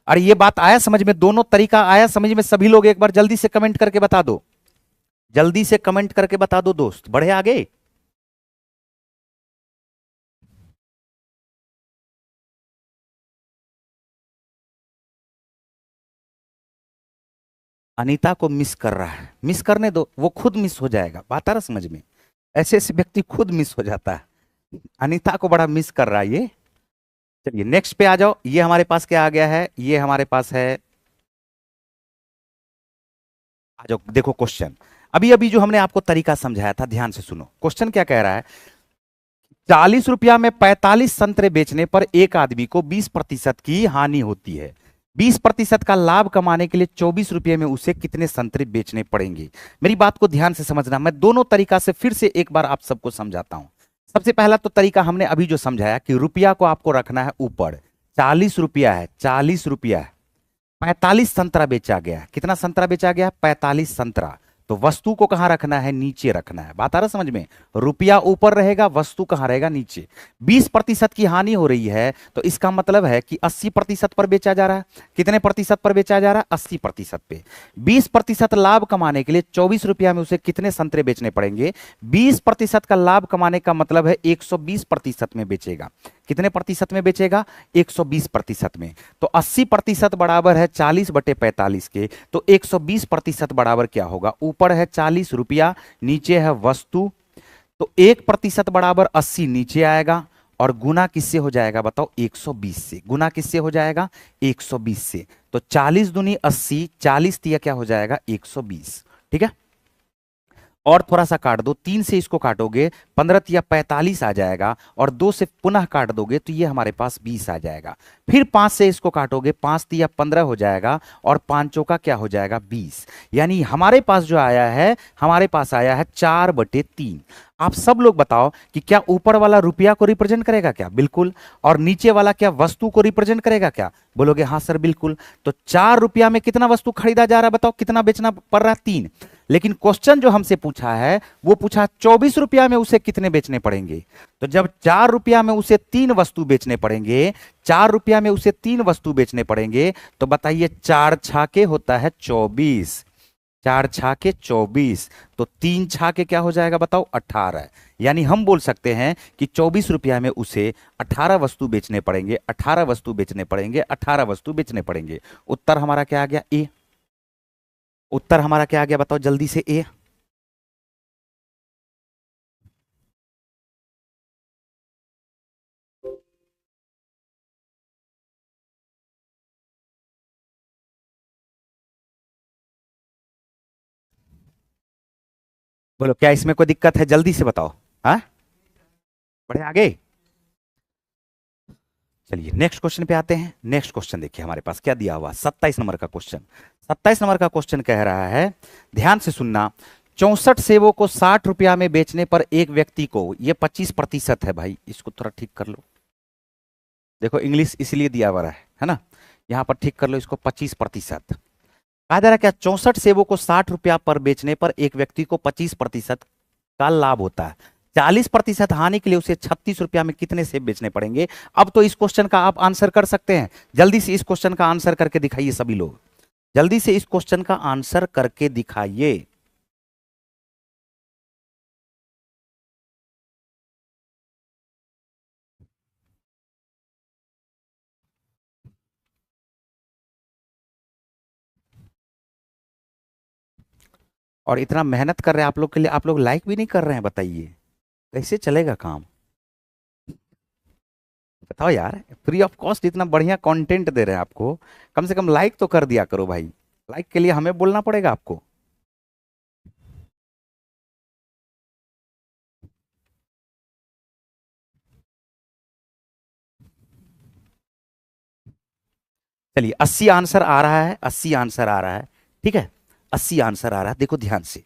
अरे ये बात आया समझ में? दोनों तरीका आया समझ में? सभी लोग एक बार जल्दी से कमेंट करके बता दो, जल्दी से कमेंट करके बता दो दोस्त, बढ़े आगे। अनीता को मिस कर रहा है, मिस करने दो, वो खुद मिस हो जाएगा। बात आ रहा समझ में? ऐसे ऐसे व्यक्ति खुद मिस हो जाता है। अनीता को बड़ा मिस कर रहा है ये। चलिए नेक्स्ट पे आ जाओ। ये हमारे पास क्या आ गया है? ये हमारे पास है, आ जाओ देखो क्वेश्चन। अभी अभी जो हमने आपको तरीका समझाया था, ध्यान से सुनो। क्वेश्चन क्या कह रहा है? ₹40 में 45 संतरे बेचने पर एक आदमी को 20% की हानि होती है। 20% का लाभ कमाने के लिए ₹24 में उसे कितने संतरे बेचने पड़ेंगे? मेरी बात को ध्यान से समझना, मैं दोनों तरीका से फिर से एक बार आप सबको समझाता हूं। सबसे पहला तो तरीका हमने अभी जो समझाया कि रुपया को आपको रखना है ऊपर, ₹40 है, ₹40 है, 45 संतरा बेचा गया। कितना संतरा बेचा गया? 45 संतरा। तो वस्तु को कहां रखना है? नीचे रखना है। बात आ रहा समझ में? रुपया ऊपर रहेगा, वस्तु कहां रहेगा? नीचे। 20% की हानि हो रही है तो इसका मतलब है कि 80% पर बेचा जा रहा है। कितने प्रतिशत पर बेचा जा रहा है? 80% पे। 20% लाभ कमाने के लिए ₹24 में उसे कितने संतरे बेचने पड़ेंगे? 20% का लाभ कमाने का मतलब है 120% में बेचेगा। कितने प्रतिशत में बेचेगा? 120% में। तो 80% बराबर है 40/45 के, तो 120% बराबर क्या होगा? ऊपर है ₹40, नीचे है वस्तु, तो 1% बराबर 80 नीचे आएगा और गुना किससे हो जाएगा बताओ? 120 से। गुना किससे हो जाएगा? 120 से। तो 40 दूनी 80, 40 तिया क्या हो जाएगा? 120। ठीक है, और थोड़ा सा काट दो, 3 से इसको काटोगे 15 या 45 आ जाएगा, और 2 से पुनः काट दोगे तो ये हमारे पास 20 आ जाएगा। फिर 5 से इसको काटोगे, 5 या 15 हो जाएगा, और 5 का क्या हो जाएगा? 20। यानी हमारे पास जो आया है, हमारे पास आया है 4/3। आप सब लोग बताओ कि क्या ऊपर वाला रुपया को रिप्रेजेंट करेगा क्या? बिल्कुल। और नीचे वाला क्या वस्तु को रिप्रेजेंट करेगा क्या? बोलोगे हाँ सर बिल्कुल। तो ₹4 में कितना वस्तु खरीदा जा रहा है बताओ? कितना बेचना पड़ रहा है? 3। लेकिन क्वेश्चन जो हमसे पूछा है वो पूछा ₹24 में उसे कितने बेचने पड़ेंगे। तो जब ₹4 में उसे 3 वस्तु बेचने पड़ेंगे, ₹4 में उसे 3 वस्तु बेचने पड़ेंगे, तो बताइए 4 छाके होता है 24, 4 छाके 24, तो 3 छाके क्या हो जाएगा बताओ? 18। यानी हम बोल सकते हैं कि ₹24 में उसे 18 वस्तु बेचने पड़ेंगे, 18 वस्तु बेचने पड़ेंगे, 18 वस्तु बेचने पड़ेंगे। उत्तर हमारा क्या आ गया? ए। उत्तर हमारा क्या आ गया बताओ जल्दी से? ए। बोलो क्या इसमें कोई दिक्कत है? जल्दी से बताओ। हाँ, बढ़े आगे। चलिए नेक्स्ट क्वेश्चन पे आते हैं। नेक्स्ट क्वेश्चन देखिए हमारे पास क्या दिया हुआ, 27 नंबर का क्वेश्चन। 27 नंबर का क्वेश्चन कह रहा है, ध्यान से सुनना, 64 सेबों को ₹60 में बेचने पर एक व्यक्ति को, ये 25% है भाई, इसको थोड़ा ठीक कर लो। देखो इंग्लिश इसलिए दिया हुआ है ना, यहां पर ठीक कर लो इसको। 25% कहा जा रहा है क्या? 64 सेबों को ₹60 पर बेचने पर एक व्यक्ति को 25% का लाभ होता है। 40% हानि के लिए उसे ₹36 में कितने सेब बेचने पड़ेंगे? अब तो इस क्वेश्चन का आप आंसर कर सकते हैं। जल्दी से इस क्वेश्चन का आंसर करके दिखाइए सभी लोग, जल्दी से इस क्वेश्चन का आंसर करके दिखाइए। और इतना मेहनत कर रहे हैं आप लोग के लिए, आप लोग लाइक भी नहीं कर रहे हैं, बताइए कैसे चलेगा काम? बताओ यार, फ्री ऑफ कॉस्ट इतना बढ़िया कंटेंट दे रहे हैं आपको, कम से कम लाइक तो कर दिया करो भाई। लाइक के लिए हमें बोलना पड़ेगा आपको। चलिए 80 आंसर आ रहा है, 80 आंसर आ रहा है। ठीक है, 80 आंसर आ रहा है, देखो ध्यान से।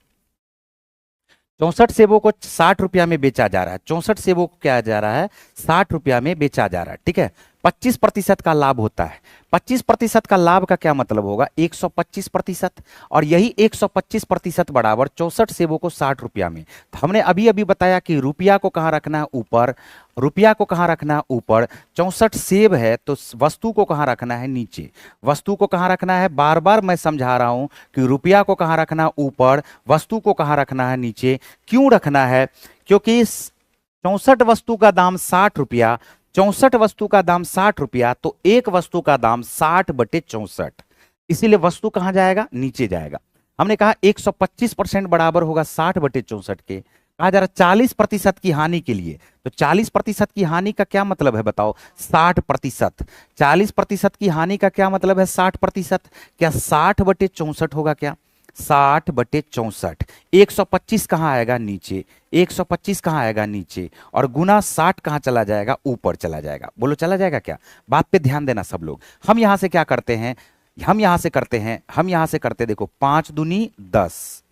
64 सेबों को ₹60 में बेचा जा रहा है। 64 सेबों को क्या जा रहा है? ₹60 में बेचा जा रहा है। ठीक है, 25% का लाभ होता है। 25% का लाभ का क्या मतलब होगा? 125%। और यही 125% बराबर 64 सेबों को ₹60 में। तो हमने अभी अभी बताया कि रुपया को कहां रखना है? ऊपर। रुपया को कहां रखना है? ऊपर। 64 सेब है तो वस्तु को कहां रखना है? नीचे। वस्तु को कहां रखना है? बार बार मैं समझा रहा हूं कि रुपया को कहां रखना है? ऊपर। वस्तु को कहां रखना है? नीचे। क्यों रखना है? क्योंकि 64 वस्तु का दाम ₹60, 64 वस्तु का दाम ₹60, तो एक वस्तु का दाम 60/64। इसीलिए वस्तु कहां जाएगा? नीचे जाएगा। हमने कहा 125% बराबर होगा 60/64 के। कहा जा रहा 40% की हानि के लिए, तो 40% की हानि का क्या मतलब है बताओ? 60%। 40% की हानि का क्या मतलब है? 60%। क्या 60/64 होगा क्या? 60/64। 125 कहाँ आएगा? नीचे। 125 कहाँ आएगा? नीचे। और गुना 60 कहाँ चला जाएगा? ऊपर चला जाएगा। बोलो चला जाएगा क्या? बात पे ध्यान देना सब लोग। हम यहां से क्या करते हैं? हम यहां से करते हैं, हम यहां से करते, देखो 5 दूनी 10,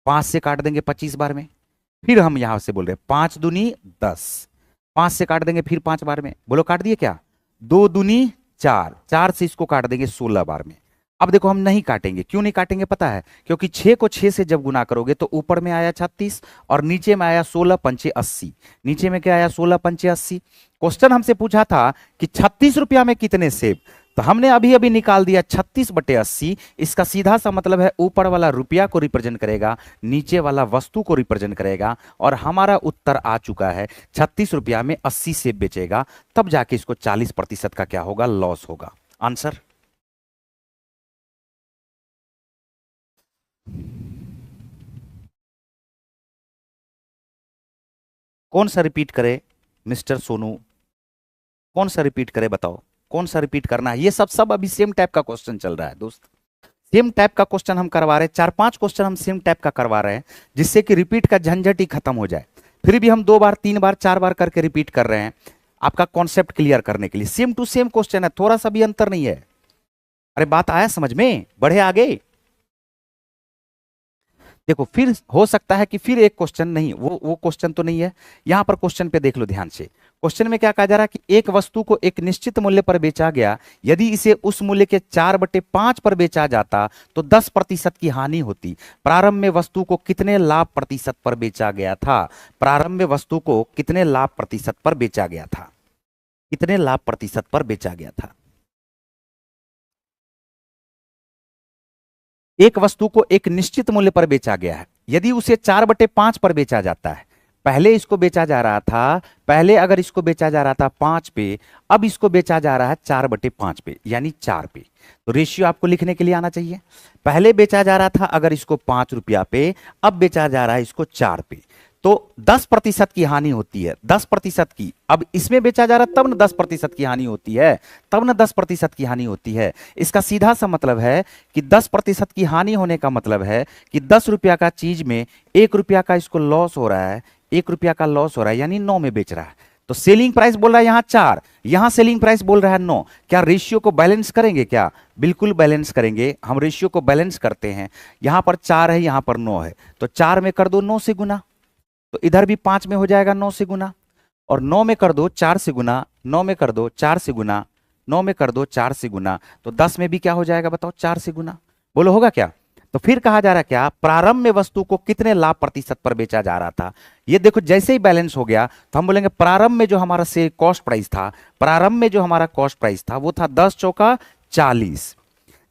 5 से काट देंगे 25 बार में। फिर हम यहां से बोल रहे हैं 5 दूनी 10, 5 से काट देंगे फिर 5 बार में। बोलो काट दिए क्या? 2 दूनी 4, 4 से इसको काट देंगे 16 बार में। अब देखो हम नहीं काटेंगे। क्यों नहीं काटेंगे पता है? क्योंकि 6 को 6 से जब गुना करोगे तो ऊपर में आया 36 और नीचे में आया 16 पंचे 80। नीचे में क्या आया? 16 पंचे 80। क्वेश्चन हमसे पूछा था कि 36 रुपया में कितने सेब, तो हमने अभी अभी निकाल दिया 36/80। इसका सीधा सा मतलब है ऊपर वाला रुपया को रिप्रेजेंट करेगा, नीचे वाला वस्तु को रिप्रेजेंट करेगा। और हमारा उत्तर आ चुका है 36 रुपया में 80 सेब बेचेगा, तब जाके इसको 40% का क्या होगा? लॉस होगा। आंसर कौन सा रिपीट करे? मिस्टर सोनू कौन सा रिपीट करे? बताओ कौन सा रिपीट करना है? ये सब सब अभी सेम टाइप का क्वेश्चन चल रहा है दोस्त। सेम टाइप का क्वेश्चन हम करवा रहे हैं, 4-5 क्वेश्चन हम सेम टाइप का करवा रहे हैं, जिससे कि रिपीट का झंझट ही खत्म हो जाए। फिर भी हम 2 बार 3 बार 4 बार करके रिपीट कर रहे हैं, आपका कॉन्सेप्ट क्लियर करने के लिए। सेम टू सेम क्वेश्चन है, थोड़ा सा भी अंतर नहीं है। अरे बात आया समझ में? बढ़े आगे। देखो फिर हो सकता है कि फिर एक क्वेश्चन नहीं, वो क्वेश्चन तो नहीं है। यहां पर क्वेश्चन पे देख लो ध्यान से। क्वेश्चन में क्या कहा जा रहा है कि एक वस्तु को एक निश्चित मूल्य पर बेचा गया, यदि इसे उस मूल्य के 4/5 पर बेचा जाता तो 10% की हानि होती। प्रारंभ में वस्तु को कितने लाभ प्रतिशत पर बेचा गया था? प्रारंभ में वस्तु को कितने लाभ प्रतिशत पर बेचा गया था? कितने लाभ प्रतिशत पर बेचा गया था? एक वस्तु को एक निश्चित मूल्य पर बेचा गया है, यदि उसे 4/5 पर बेचा जाता है। पहले इसको बेचा जा रहा था, पहले अगर इसको बेचा जा रहा था 5 पे, अब इसको बेचा जा रहा है 4/5 पे, यानी 4 पे। तो रेशियो आपको लिखने के लिए आना चाहिए। पहले बेचा जा रहा था अगर इसको 5 रुपया पे, अब बेचा जा रहा है इसको 4 पे, तो 10% की हानि होती है। 10% की, अब इसमें बेचा जा रहा है तब ना 10% की हानि होती है, तब ना 10% की हानि होती है। इसका सीधा सा मतलब है कि 10% की हानि होने का मतलब है कि 10 रुपया का चीज में 1 रुपया का इसको लॉस हो रहा है, 1 रुपया का लॉस हो रहा है, यानी 9 में बेच रहा है। तो सेलिंग प्राइस बोल रहा है यहां 4, यहां सेलिंग प्राइस बोल रहा है 9। क्या रेशियो को बैलेंस करेंगे? क्या बिल्कुल बैलेंस करेंगे। हम रेशियो को बैलेंस करते हैं। यहां पर 4 है, यहां पर 9 है, तो 4 में कर दो 9 से गुना, तो इधर भी 5 में हो जाएगा 9 से गुना, और 9 में कर दो 4 से गुना, 9 में कर दो 4 से गुना, 9 में कर दो 4 से गुना, तो 10 में भी क्या हो जाएगा बताओ? 4 से गुना। बोलो होगा क्या? तो फिर कहा जा रहा है क्या? प्रारंभ में वस्तु को कितने लाभ प्रतिशत पर बेचा जा रहा था। ये देखो जैसे ही बैलेंस हो गया तो हम बोलेंगे प्रारंभ में जो हमारा से कॉस्ट प्राइस था, प्रारंभ में जो हमारा कॉस्ट प्राइस था वो था 10 चौका 40,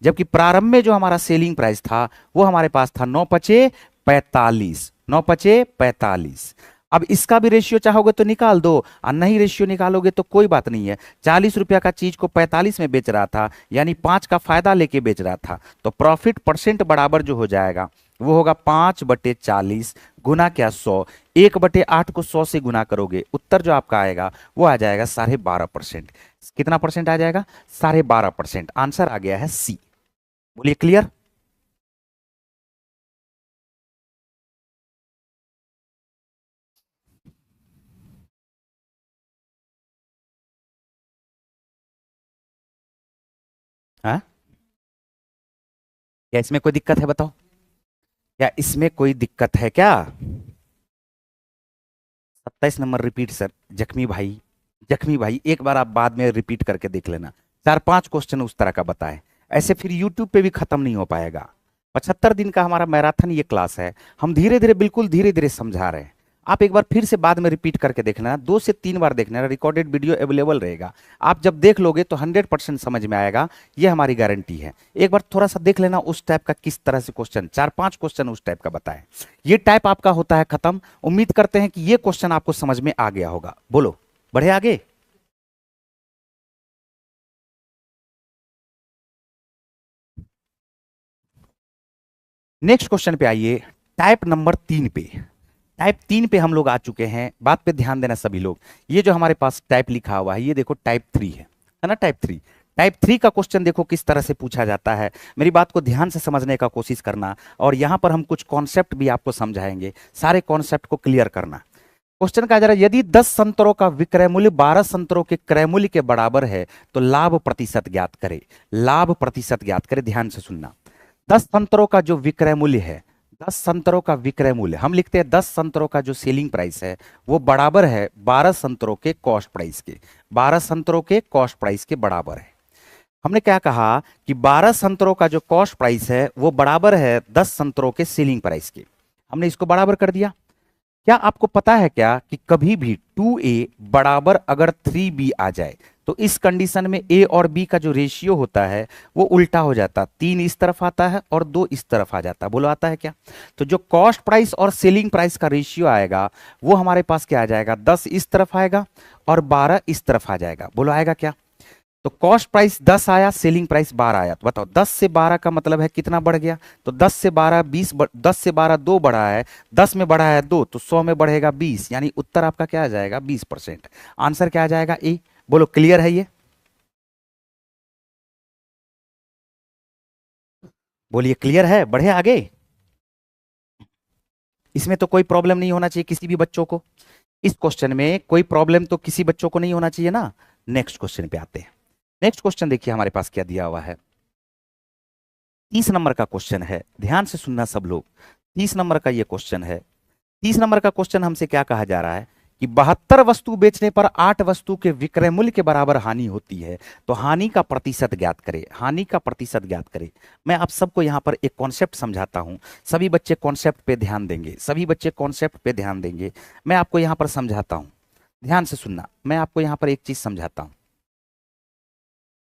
जबकि प्रारंभ में जो हमारा सेलिंग प्राइस था वो हमारे पास था 9 पचे 45, 9 पचे 45। अब इसका भी रेशियो चाहोगे तो निकाल दो, और नहीं रेशियो निकालोगे तो कोई बात नहीं है। 40 रुपया का चीज को 45 में बेच रहा था, यानी 5 का फायदा लेके बेच रहा था, तो प्रॉफिट परसेंट बराबर जो हो जाएगा वो होगा 5/40 गुना क्या 100, 1/8 को 100 से गुना करोगे, उत्तर जो आपका आएगा वो आ जाएगा 12.5%। कितना परसेंट आ जाएगा? 12.5%। आंसर आ गया है सी। बोलिए क्लियर। हाँ, क्या इसमें कोई दिक्कत है बताओ? क्या इसमें कोई दिक्कत है क्या? 27 नंबर रिपीट सर। जख्मी भाई, जख्मी भाई एक बार आप बाद में रिपीट करके देख लेना, 4-5 क्वेश्चन उस तरह का बताए। ऐसे फिर यूट्यूब पे भी खत्म नहीं हो पाएगा। 75 दिन का हमारा मैराथन ये क्लास है, हम धीरे धीरे बिल्कुल धीरे धीरे समझा रहे हैं। आप एक बार फिर से बाद में रिपीट करके देख लेना, 2 से 3 बार देखना, रिकॉर्डेड वीडियो अवेलेबल रहेगा। आप जब देख लोगे तो 100% समझ में आएगा, ये हमारी गारंटी है। एक बार थोड़ा सा देख लेना उस टाइप का, किस तरह से क्वेश्चन, 4-5 क्वेश्चन उस टाइप का बताएं। ये टाइप आपका होता है खत्म। उम्मीद करते हैं कि ये क्वेश्चन आपको समझ में आ गया होगा। बोलो बढ़े आगे। नेक्स्ट क्वेश्चन पे आइए, टाइप नंबर 3 पे। टाइप 3 पे हम लोग आ चुके हैं, बात पे ध्यान देना सभी लोग। ये जो हमारे पास टाइप लिखा हुआ है ये देखो टाइप 3 है ना? टाइप 3, टाइप 3 का क्वेश्चन देखो किस तरह से पूछा जाता है, मेरी बात को ध्यान से समझने का कोशिश करना, और यहां पर हम कुछ कॉन्सेप्ट भी आपको समझाएंगे, सारे कॉन्सेप्ट को क्लियर करना। क्वेश्चन कहा जा रहा है यदि 10 संतरों का विक्रय मूल्य 12 संतरों के क्रय मूल्य के बराबर है तो लाभ प्रतिशत ज्ञात करे। लाभ प्रतिशत ज्ञात करे, ध्यान से सुनना। 10 संतरों का जो विक्रय मूल्य है, 10 संतरों का विक्रय मूल्य हम लिखते हैं 10 संतरों का जो सेलिंग प्राइस है वो बराबर है 12 संतरों के कॉस्ट प्राइस के। 12 संतरों के कॉस्ट प्राइस के बराबर है। हमने क्या कहा कि 12 संतरों का जो कॉस्ट प्राइस है वो बराबर है 10 संतरों के सेलिंग प्राइस के। हमने इसको बराबर कर दिया। क्या आपको पता है क्या कि कभी भी 2a बराबर अगर 3b आ जाए तो इस कंडीशन में a और b का जो रेशियो होता है वो उल्टा हो जाता, 3 इस तरफ आता है और 2 इस तरफ आ जाता। बोलो आता है क्या? तो जो कॉस्ट प्राइस और सेलिंग प्राइस का रेशियो आएगा वो हमारे पास क्या आ जाएगा, 10 इस तरफ आएगा और 12 इस तरफ आ जाएगा। बोलो आएगा क्या? तो कॉस्ट प्राइस 10 आया, सेलिंग प्राइस 12 आया, तो बताओ 10 से 12 का मतलब है कितना बढ़ गया? तो 10 से 12 20, 10 से 12 2 बढ़ा है, 10 में बढ़ा है 2, तो 100 में बढ़ेगा 20, यानी उत्तर आपका क्या आ जाएगा 20%। आंसर क्या आ जाएगा? ए। बोलो क्लियर है ये? बोलिए क्लियर है, बढ़े आगे। इसमें तो कोई प्रॉब्लम नहीं होना चाहिए किसी भी बच्चों को, इस क्वेश्चन में कोई प्रॉब्लम तो किसी बच्चों को नहीं होना चाहिए ना। नेक्स्ट क्वेश्चन पे आते हैं। नेक्स्ट क्वेश्चन देखिए हमारे पास क्या दिया हुआ है। 30 नंबर का क्वेश्चन है, ध्यान से सुनना सब लोग। 30 नंबर का ये क्वेश्चन है। 30 नंबर का क्वेश्चन हमसे क्या कहा जा रहा है कि 72 वस्तु बेचने पर 8 वस्तु के विक्रय मूल्य के बराबर हानि होती है, तो हानि का प्रतिशत ज्ञात करें। हानि का प्रतिशत ज्ञात करें। मैं आप सबको यहां पर एक कॉन्सेप्ट समझाता हूं, सभी बच्चे कॉन्सेप्ट पे ध्यान देंगे, सभी बच्चे कॉन्सेप्ट पे ध्यान देंगे। मैं आपको यहां पर समझाता हूं, ध्यान से सुनना। मैं आपको यहां पर एक चीज समझाता हूं।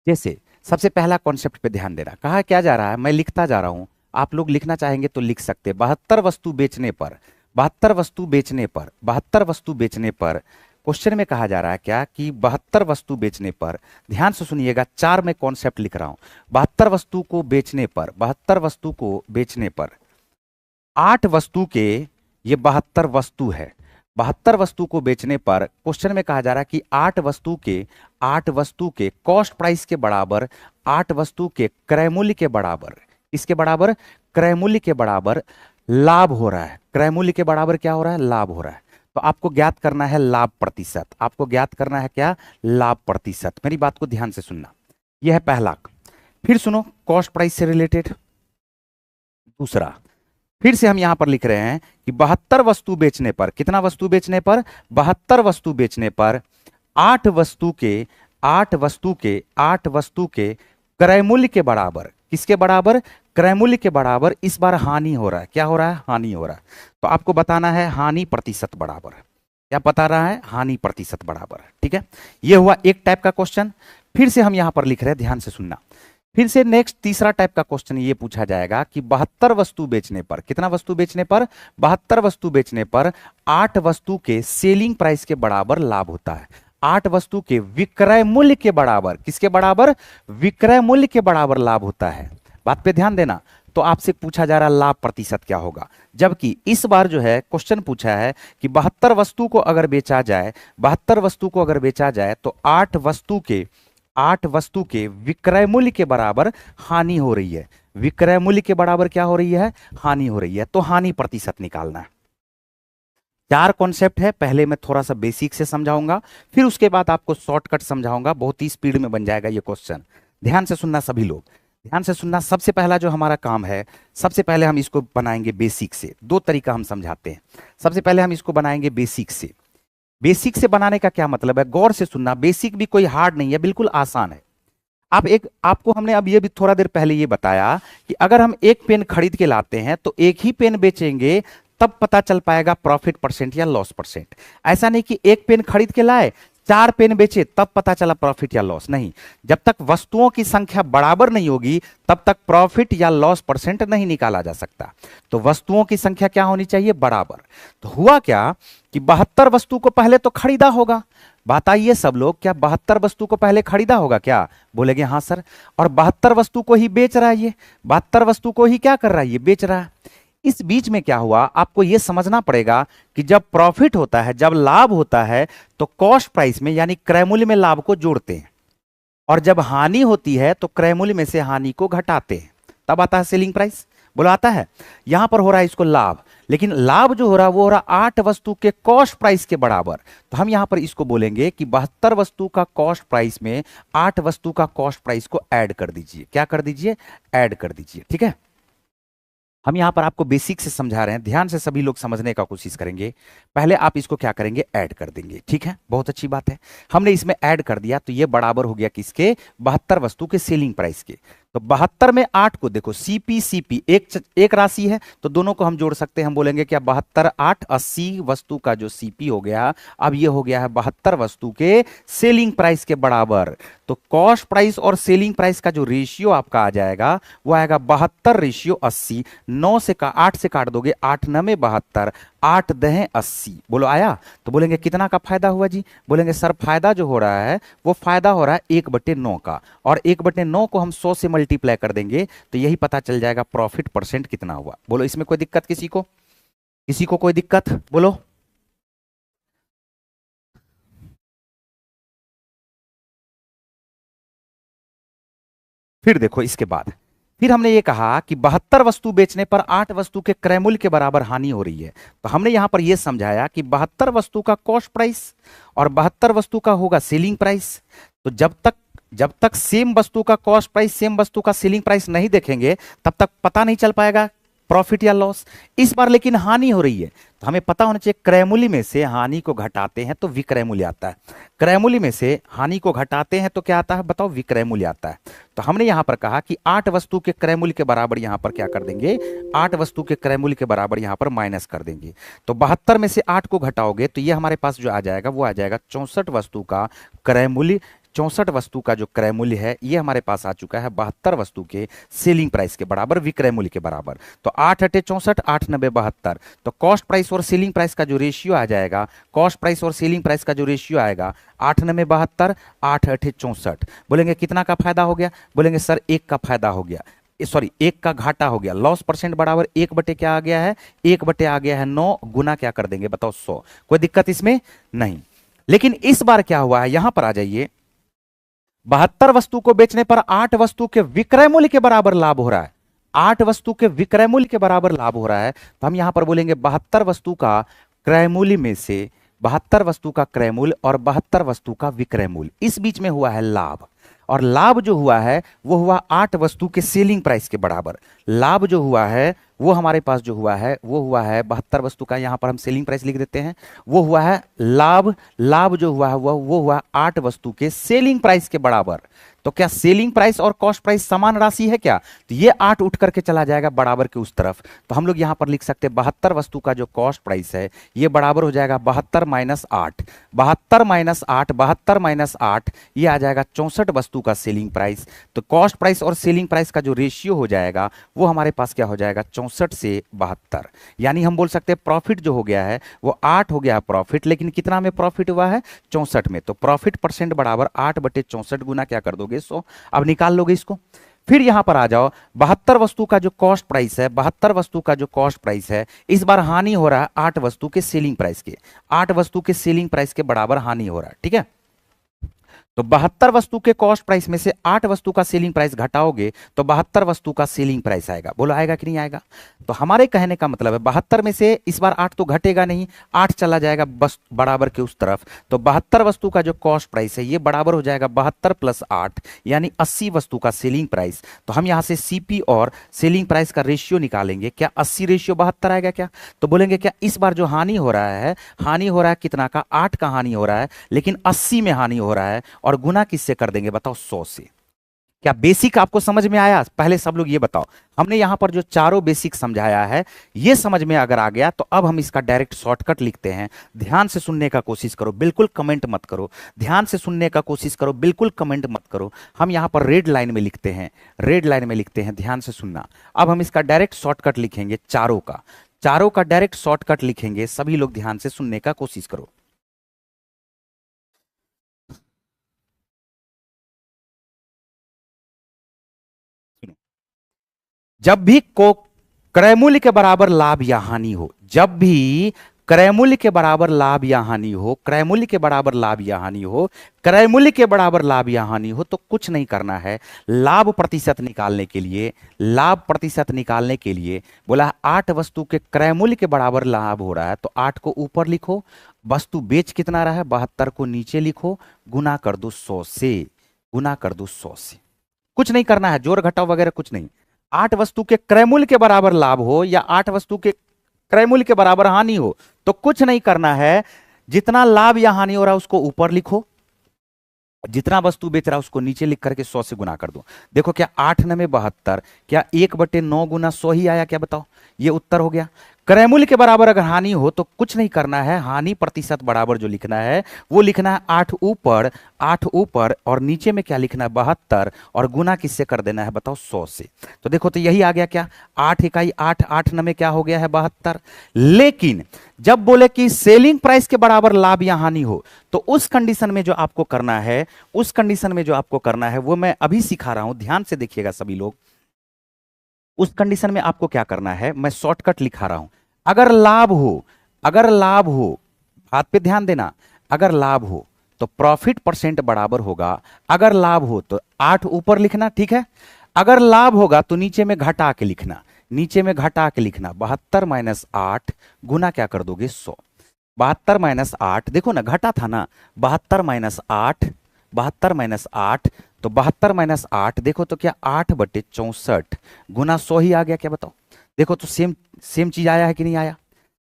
जैसे सबसे पहला कॉन्सेप्ट पे ध्यान देना। कहा क्या जा रहा है, मैं लिखता जा रहा हूं, आप लोग लिखना चाहेंगे तो लिख सकते। 72 वस्तु बेचने पर, 72 वस्तु बेचने पर, 72 वस्तु बेचने पर, क्वेश्चन में कहा जा रहा है क्या कि 72 वस्तु बेचने पर, ध्यान से सुनिएगा, 4 में कॉन्सेप्ट लिख रहा हूं। 72 वस्तु को बेचने पर, 72 वस्तु को बेचने पर 8 वस्तु के, ये 72 वस्तु है, 72 वस्तु को बेचने पर क्वेश्चन में कहा जा रहा है कि 8 वस्तु के, 8 वस्तु के कॉस्ट प्राइस के बराबर, 8 वस्तु के क्रय मूल्य के बराबर, इसके बराबर क्रय मूल्य के बराबर लाभ हो रहा है। क्रय मूल्य के बराबर क्या हो रहा है? लाभ हो रहा है। तो आपको ज्ञात करना है लाभ प्रतिशत। आपको ज्ञात करना है क्या? लाभ प्रतिशत। मेरी बात को ध्यान से सुनना। यह है पहला। फिर सुनो, कॉस्ट प्राइस से रिलेटेड दूसरा, फिर से हम यहां पर लिख रहे हैं कि 72 वस्तु बेचने पर, कितना वस्तु बेचने पर? 72 वस्तु बेचने पर 8 वस्तु के, 8 वस्तु के, 8 वस्तु के क्रय मूल्य के बराबर, किसके बराबर? क्रय मूल्य के बराबर इस बार हानि हो रहा है। क्या हो रहा है? हानि हो रहा है। तो आपको बताना है हानि प्रतिशत बराबर। क्या बता रहा है? हानि प्रतिशत बराबर। ठीक है, यह हुआ एक टाइप का क्वेश्चन। फिर से हम यहां पर लिख रहे हैं, ध्यान से सुनना। फिर से नेक्स्ट तीसरा टाइप का क्वेश्चन ये पूछा जाएगा कि 72 वस्तु बेचने पर, कितना वस्तु बेचने पर? 72 वस्तु बेचने पर 8 वस्तु के सेलिंग प्राइस के बराबर लाभ होता है। 8 वस्तु के विक्रय मूल्य के बराबर, किसके बराबर? विक्रय मूल्य के बराबर लाभ होता है। बात पे ध्यान देना। तो आपसे पूछा जा रहा लाभ प्रतिशत क्या होगा, जबकि इस बार जो है क्वेश्चन पूछा है कि 72 वस्तु को अगर बेचा जाए, 72 वस्तु को अगर बेचा जाए तो 8 वस्तु के, 8 वस्तु के विक्रय मूल्य के बराबर हानि हो रही है। विक्रय मूल्य के बराबर क्या हो रही है? हानि हो रही है। तो हानि प्रतिशत निकालना है। 4 कॉन्सेप्ट है, पहले मैं थोड़ा सा बेसिक से समझाऊंगा, फिर उसके बाद आपको शॉर्टकट समझाऊंगा, बहुत ही स्पीड में बन जाएगा ये क्वेश्चन। ध्यान से सुनना सभी लोग, ध्यान से सुनना। सबसे पहला जो हमारा काम है, सबसे पहले हम इसको बनाएंगे बेसिक से। 2 तरीका हम समझाते हैं। सबसे पहले हम इसको बनाएंगे बेसिक से। बेसिक से बनाने का क्या मतलब है? गौर से सुनना। बेसिक भी कोई हार्ड नहीं है, बिल्कुल आसान है। आपको हमने अब ये भी थोड़ा देर पहले ये बताया कि अगर हम एक पेन खरीद के लाते हैं तो एक ही पेन बेचेंगे तब पता चल पाएगा प्रॉफिट परसेंट या लॉस परसेंट। ऐसा नहीं कि एक पेन खरीद के लाए, 4 पेन बेचे तब पता चला प्रॉफिट या लॉस। नहीं, जब तक वस्तुओं की संख्या बराबर नहीं होगी तब तक प्रॉफिट या लॉस परसेंट नहीं निकाला जा सकता। तो वस्तुओं की संख्या क्या होनी चाहिए? बराबर। तो हुआ क्या कि 72 वस्तु को पहले तो खरीदा होगा। बताइए सब लोग, क्या 72 वस्तु को पहले खरीदा होगा? क्या बोलेंगे? हाँ सर। और 72 वस्तु को ही बेच रहा है, ये 72 वस्तु को ही क्या कर रहा है? ये बेच रहा है। इस बीच में क्या हुआ, आपको यह समझना पड़ेगा कि जब प्रॉफिट होता है, जब लाभ होता है, तो कॉस्ट प्राइस में यानी क्रय मूल्य में लाभ को जोड़ते हैं। और जब हानि होती है तो क्रय मूल्य में से हानि को घटाते हैं, तब आता है सेलिंग प्राइस। बोला आता है। यहां पर हो रहा है इसको लाभ, लेकिन लाभ जो हो रहा है वो हो रहा 8 वस्तु के कॉस्ट प्राइस के बराबर। तो हम यहां पर इसको बोलेंगे कि 72 वस्तु का कॉस्ट प्राइस में 8 वस्तु का कॉस्ट प्राइस को ऐड कर दीजिए। क्या कर दीजिए? ऐड कर दीजिए। ठीक है, हम यहां पर आपको बेसिक से समझा रहे हैं, ध्यान से सभी लोग समझने का कोशिश करेंगे। पहले आप इसको क्या करेंगे? ऐड कर देंगे। ठीक है, बहुत अच्छी बात है। हमने इसमें ऐड कर दिया तो ये बराबर हो गया किसके? 72 वस्तु के सेलिंग प्राइस के। तो 72 में 8 को देखो, सीपी सीपी एक राशि है तो दोनों को हम जोड़ सकते हैं। हम बोलेंगे क्या? 72 8 80 वस्तु का जो सीपी हो गया, अब ये हो गया है 72 वस्तु के सेलिंग प्राइस के बराबर। तो कॉस्ट प्राइस और सेलिंग प्राइस का जो रेशियो आपका आ जाएगा वो आएगा 72:80। 8 से काट दोगे, 8 9 72, 8 दहें 80। बोलो आया? तो बोलेंगे कितना का फायदा हुआ जी? बोलेंगे सर फायदा जो हो रहा है वो फायदा हो रहा है 1/9 का, और 1/9 को हम 100 से मल्टीप्लाई कर देंगे तो यही पता चल जाएगा प्रॉफिट परसेंट कितना हुआ। बोलो इसमें कोई दिक्कत किसी को? किसी को कोई दिक्कत? बोलो। फिर देखो इसके बाद, फिर हमने ये कहा कि 72 वस्तु बेचने पर 8 वस्तु के क्रय मूल्य के बराबर हानि हो रही है। तो हमने यहां पर यह समझाया कि 72 वस्तु का कॉस्ट प्राइस और 72 वस्तु का होगा सेलिंग प्राइस। तो जब तक सेम वस्तु का कॉस्ट प्राइस सेम वस्तु का सेलिंग प्राइस नहीं देखेंगे तब तक पता नहीं चल पाएगा प्रॉफिट या लॉस। इस बार लेकिन हानि हो रही है तो हमें पता होना चाहिए क्रय मूल्य में से हानि को घटाते हैं तो विक्रय मूल्य आता है। क्रय मूल्य में से हानि को घटाते हैं तो क्या आता है? बताओ, विक्रय मूल्य आता है। तो हमने यहां पर कहा कि 8 वस्तु के क्रय मूल्य के बराबर यहां पर क्या कर देंगे? 8 वस्तु के क्रय मूल्य के बराबर यहां पर माइनस कर देंगे। तो 72 में से 8 को घटाओगे तो ये हमारे पास जो आ जाएगा वो आ जाएगा 64 वस्तु का क्रय मूल्य। 64 वस्तु का जो क्रय मूल्य है ये हमारे पास आ चुका है 72 वस्तु के सेलिंग प्राइस के बराबर, विक्रय मूल्य के बराबर। तो 8 अटे 64, 8 9 72। तो कॉस्ट प्राइस और सेलिंग प्राइस का जो रेशियो आ जाएगा, कॉस्ट प्राइस और सेलिंग प्राइस का जो रेशियो आएगा 8 9 72, 8 अठे 64। बोलेंगे कितना का फायदा हो गया? बोलेंगे सर 1 का फायदा हो गया, सॉरी 1 का घाटा हो गया। लॉस परसेंट बराबर 1 बटे क्या आ गया है? 1 बटे आ गया है 9, गुना क्या कर देंगे? बताओ 100। कोई दिक्कत इसमें नहीं। लेकिन इस बार क्या हुआ है? यहां पर आ जाइए। 72 वस्तु को बेचने पर 8 वस्तु के विक्रय मूल्य के बराबर लाभ हो रहा है। 8 वस्तु के विक्रय मूल्य के बराबर लाभ हो रहा है तो हम यहां पर बोलेंगे 72 वस्तु का क्रय मूल्य में से 72 वस्तु का क्रय मूल्य और 72 वस्तु का विक्रय मूल्य, इस बीच में हुआ है लाभ। और लाभ जो हुआ है वो हुआ 8 वस्तु के सेलिंग प्राइस के बराबर। लाभ जो हुआ है वो हमारे पास जो हुआ है वो हुआ है 72 वस्तु का, यहां पर हम सेलिंग प्राइस लिख देते हैं, वो हुआ है लाभ। लाभ जो हुआ है वो हुआ 8 वस्तु के सेलिंग प्राइस के बराबर। तो क्या सेलिंग प्राइस और कॉस्ट प्राइस समान राशि है क्या? तो ये 8 उठ करके चला जाएगा बराबर के उस तरफ। तो हम लोग यहां पर लिख सकते हैं 72 वस्तु का जो कॉस्ट प्राइस है ये बराबर हो जाएगा 72 माइनस 8। 72 माइनस 8, 72 माइनस 8, ये आ जाएगा 64 वस्तु का सेलिंग प्राइस। तो कॉस्ट प्राइस और सेलिंग प्राइस का जो रेशियो हो जाएगा वो हमारे पास क्या हो जाएगा? 64 से 72। यानी हम बोल सकते हैं प्रॉफिट जो हो गया है वो 8 हो गया प्रॉफिट, लेकिन कितना में प्रॉफिट हुआ है? 64 में। तो प्रॉफिट परसेंट बराबर 8 बटे 64 गुना क्या कर दोगे? 100। अब निकाल लोगे इसको। फिर यहां पर आ जाओ, 72 वस्तु का जो कॉस्ट प्राइस है, 72 वस्तु का जो कॉस्ट प्राइस है, इस बार हानि हो रहा है 8 वस्तु के सेलिंग प्राइस के। 8 वस्तु के सेलिंग प्राइस के बराबर हानि हो रहा है। ठीक है, तो 72 वस्तु के कॉस्ट प्राइस में से 8 वस्तु का सेलिंग प्राइस घटाओगे तो 72 वस्तु का सेलिंग प्राइस आएगा। बोलो आएगा कि नहीं आएगा? तो हमारे कहने का मतलब है 72 में से इस बार 8 तो घटेगा नहीं, 8 चला जाएगा बस बराबर के उस तरफ। तो 72 वस्तु का जो कॉस्ट प्राइस है ये बराबर हो जाएगा 72 प्लस 8, यानी 80 वस्तु का सेलिंग प्राइस। तो हम यहां से सीपी और सेलिंग प्राइस का रेशियो निकालेंगे। क्या 80:72 आएगा क्या? तो बोलेंगे क्या इस बार जो हानि हो रहा है, हानि हो रहा है कितना का? 8 का हानि हो रहा है, लेकिन 80 में हानि हो रहा है, और गुना किससे कर देंगे? बताओ 100 से। क्या बेसिक आपको समझ में आया? पहले सब लोग ये बताओ, हमने यहां पर जो चारों बेसिक समझाया है ये समझ में अगर आ गया तो अब हम इसका डायरेक्ट शॉर्टकट लिखते हैं। ध्यान से सुनने का कोशिश करो, बिल्कुल कमेंट मत करो। ध्यान से सुनने का कोशिश करो, बिल्कुल कमेंट मत करो। हम यहां पर रेड लाइन में लिखते हैं, रेड लाइन में लिखते हैं, ध्यान से सुनना। अब हम इसका डायरेक्ट शॉर्टकट लिखेंगे, चारों का, चारों का डायरेक्ट शॉर्टकट लिखेंगे। सभी लोग ध्यान से सुनने का कोशिश करो। जब भी को क्रय मूल्य के बराबर लाभ या हानि हो, जब भी क्रय मूल्य के बराबर लाभ या हानि हो, क्रय मूल्य के बराबर लाभ या हानि हो, क्रय मूल्य के बराबर लाभ या हानि हो, तो कुछ नहीं करना है। लाभ प्रतिशत निकालने के लिए, लाभ प्रतिशत निकालने के लिए बोला 8 वस्तु के क्रय मूल्य के बराबर लाभ हो रहा है, तो 8 को ऊपर लिखो, वस्तु बेच कितना रहा है 72 को नीचे लिखो, गुना कर दो 100 से, गुना कर दो 100 से। कुछ नहीं करना है, जोड़ घटाव वगैरह कुछ नहीं। 8 वस्तु के क्रय मूल्य के बराबर लाभ हो या 8 वस्तु के क्रय मूल्य के बराबर हानि हो, तो कुछ नहीं करना है। जितना लाभ या हानि हो रहा है उसको ऊपर लिखो, जितना वस्तु बेच रहा है उसको नीचे लिख करके 100 से गुना कर दो। देखो क्या 8 9 72, क्या 1/9 गुना 100 ही आया क्या? बताओ, ये उत्तर हो गया। क्रय मूल्य के बराबर अगर हानि हो तो कुछ नहीं करना है, हानि प्रतिशत बराबर जो लिखना है वो लिखना है 8 ऊपर, 8 ऊपर और नीचे में क्या लिखना है 72, और गुना किससे कर देना है बताओ 100 से। तो देखो तो यही आ गया क्या, 8 इकाई 8, 8 9 क्या हो गया है 72। लेकिन जब बोले कि सेलिंग प्राइस के बराबर लाभ या हानि हो, तो उस कंडीशन में जो आपको करना है, उस कंडीशन में जो आपको करना है वो मैं अभी सिखा रहा हूं, ध्यान से देखिएगा सभी लोग। उस कंडीशन में आपको क्या करना है, मैं शॉर्टकट लिखा रहा हूं। अगर लाभ हो, अगर लाभ हो, बात पे ध्यान देना, अगर लाभ हो तो प्रॉफिट परसेंट बराबर होगा, अगर लाभ हो तो 8 ऊपर लिखना, ठीक है। अगर लाभ होगा तो नीचे में घटा के लिखना, नीचे में घटा के लिखना 72 - 8 गुना क्या कर दोगे 100। 72 - 8, देखो ना घटा था ना, 72 - 8, 72 - 8, तो 72 - 8 देखो तो क्या 8/64 गुना 100 ही आ गया क्या? बताओ, देखो तो सेम सेम चीज आया है कि नहीं आया?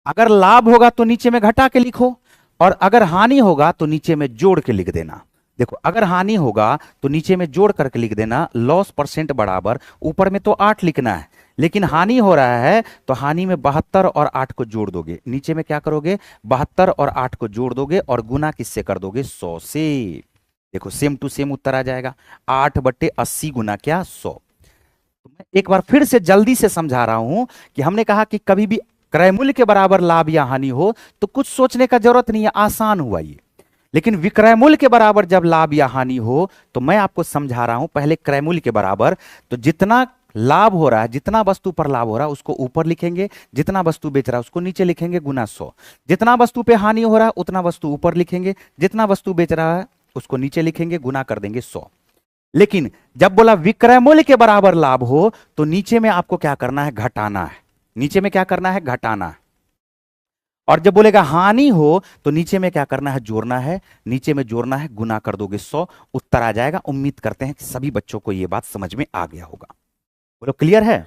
अगर लाभ होगा तो नीचे में घटा के लिखो, और अगर हानि होगा तो नीचे में जोड़ के लिख देना। देखो अगर हानि होगा तो नीचे में जोड़ करके लिख देना, लॉस परसेंट बराबर, ऊपर में तो 8 लिखना है, लेकिन हानि हो रहा है तो हानि में 72 और 8 को जोड़ दोगे, नीचे में क्या करोगे 72 और 8 को जोड़ दोगे और गुना किससे कर दोगे 100 से। देखो सेम टू सेम उत्तर आ जाएगा, 8/80 गुना क्या 100। तो मैं एक बार फिर से जल्दी से समझा रहा हूं कि हमने कहा कि कभी भी क्रय मूल्य के बराबर लाभ या हानि हो तो कुछ सोचने का जरूरत नहीं है, आसान हुआ ये। लेकिन विक्रय मूल्य के बराबर जब लाभ या हानि हो तो मैं आपको समझा रहा हूं, पहले क्रय मूल्य के बराबर, तो जितना लाभ हो रहा है, जितना वस्तु पर लाभ हो रहा है उसको ऊपर लिखेंगे, जितना वस्तु बेच रहा है उसको नीचे लिखेंगे गुना 100। जितना वस्तु पे हानि हो रहा है उतना वस्तु ऊपर लिखेंगे, जितना वस्तु बेच रहा है उसको नीचे लिखेंगे, गुना कर देंगे 100। लेकिन जब बोला विक्रय मूल्य के बराबर लाभ हो तो नीचे में आपको क्या करना है, घटाना है, नीचे में क्या करना है, घटाना है। और जब बोलेगा हानि हो तो नीचे में क्या करना है, जोड़ना है, नीचे में जोड़ना है, गुना कर दोगे 100, उत्तर आ जाएगा। उम्मीद करते हैं कि सभी बच्चों को यह बात समझ में आ गया होगा। बोलो क्लियर है?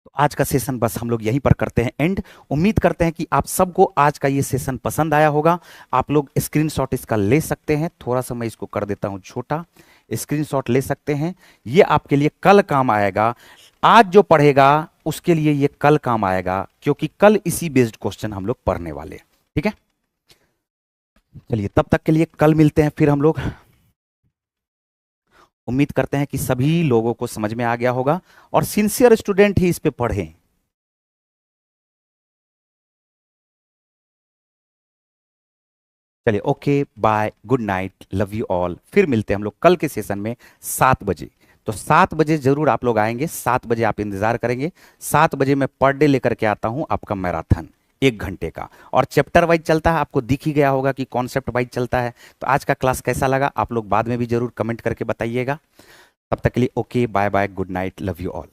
तो आज का सेशन बस हम लोग यहीं पर करते हैं एंड। उम्मीद करते हैं कि आप सबको आज का ये सेशन पसंद आया होगा। आप लोग स्क्रीनशॉट इसका ले सकते हैं, थोड़ा सा मैं इसको कर देता हूं छोटा, स्क्रीनशॉट ले सकते हैं, ये आपके लिए कल काम आएगा। आज जो पढ़ेगा उसके लिए ये कल काम आएगा, क्योंकि कल इसी बेस्ड क्वेश्चन हम लोग पढ़ने वाले हैं, ठीक है। चलिए तब तक के लिए कल मिलते हैं फिर हम लोग। उम्मीद करते हैं कि सभी लोगों को समझ में आ गया होगा और सिंसियर स्टूडेंट ही इस पे पढ़ें। चलिए okay bye, good night, love you all. फिर मिलते हैं हम लोग कल के सेशन में 7 बजे। तो 7 बजे जरूर आप लोग आएंगे, 7 बजे आप इंतजार करेंगे। 7 बजे मैं पर डे लेकर के आता हूं आपका मैराथन 1 घंटे का, और चैप्टर वाइज चलता है, आपको दिख ही गया होगा कि कॉन्सेप्ट वाइज चलता है। तो आज का क्लास कैसा लगा आप लोग बाद में भी जरूर कमेंट करके बताइएगा। तब तक के लिए okay bye bye, good night, love you all.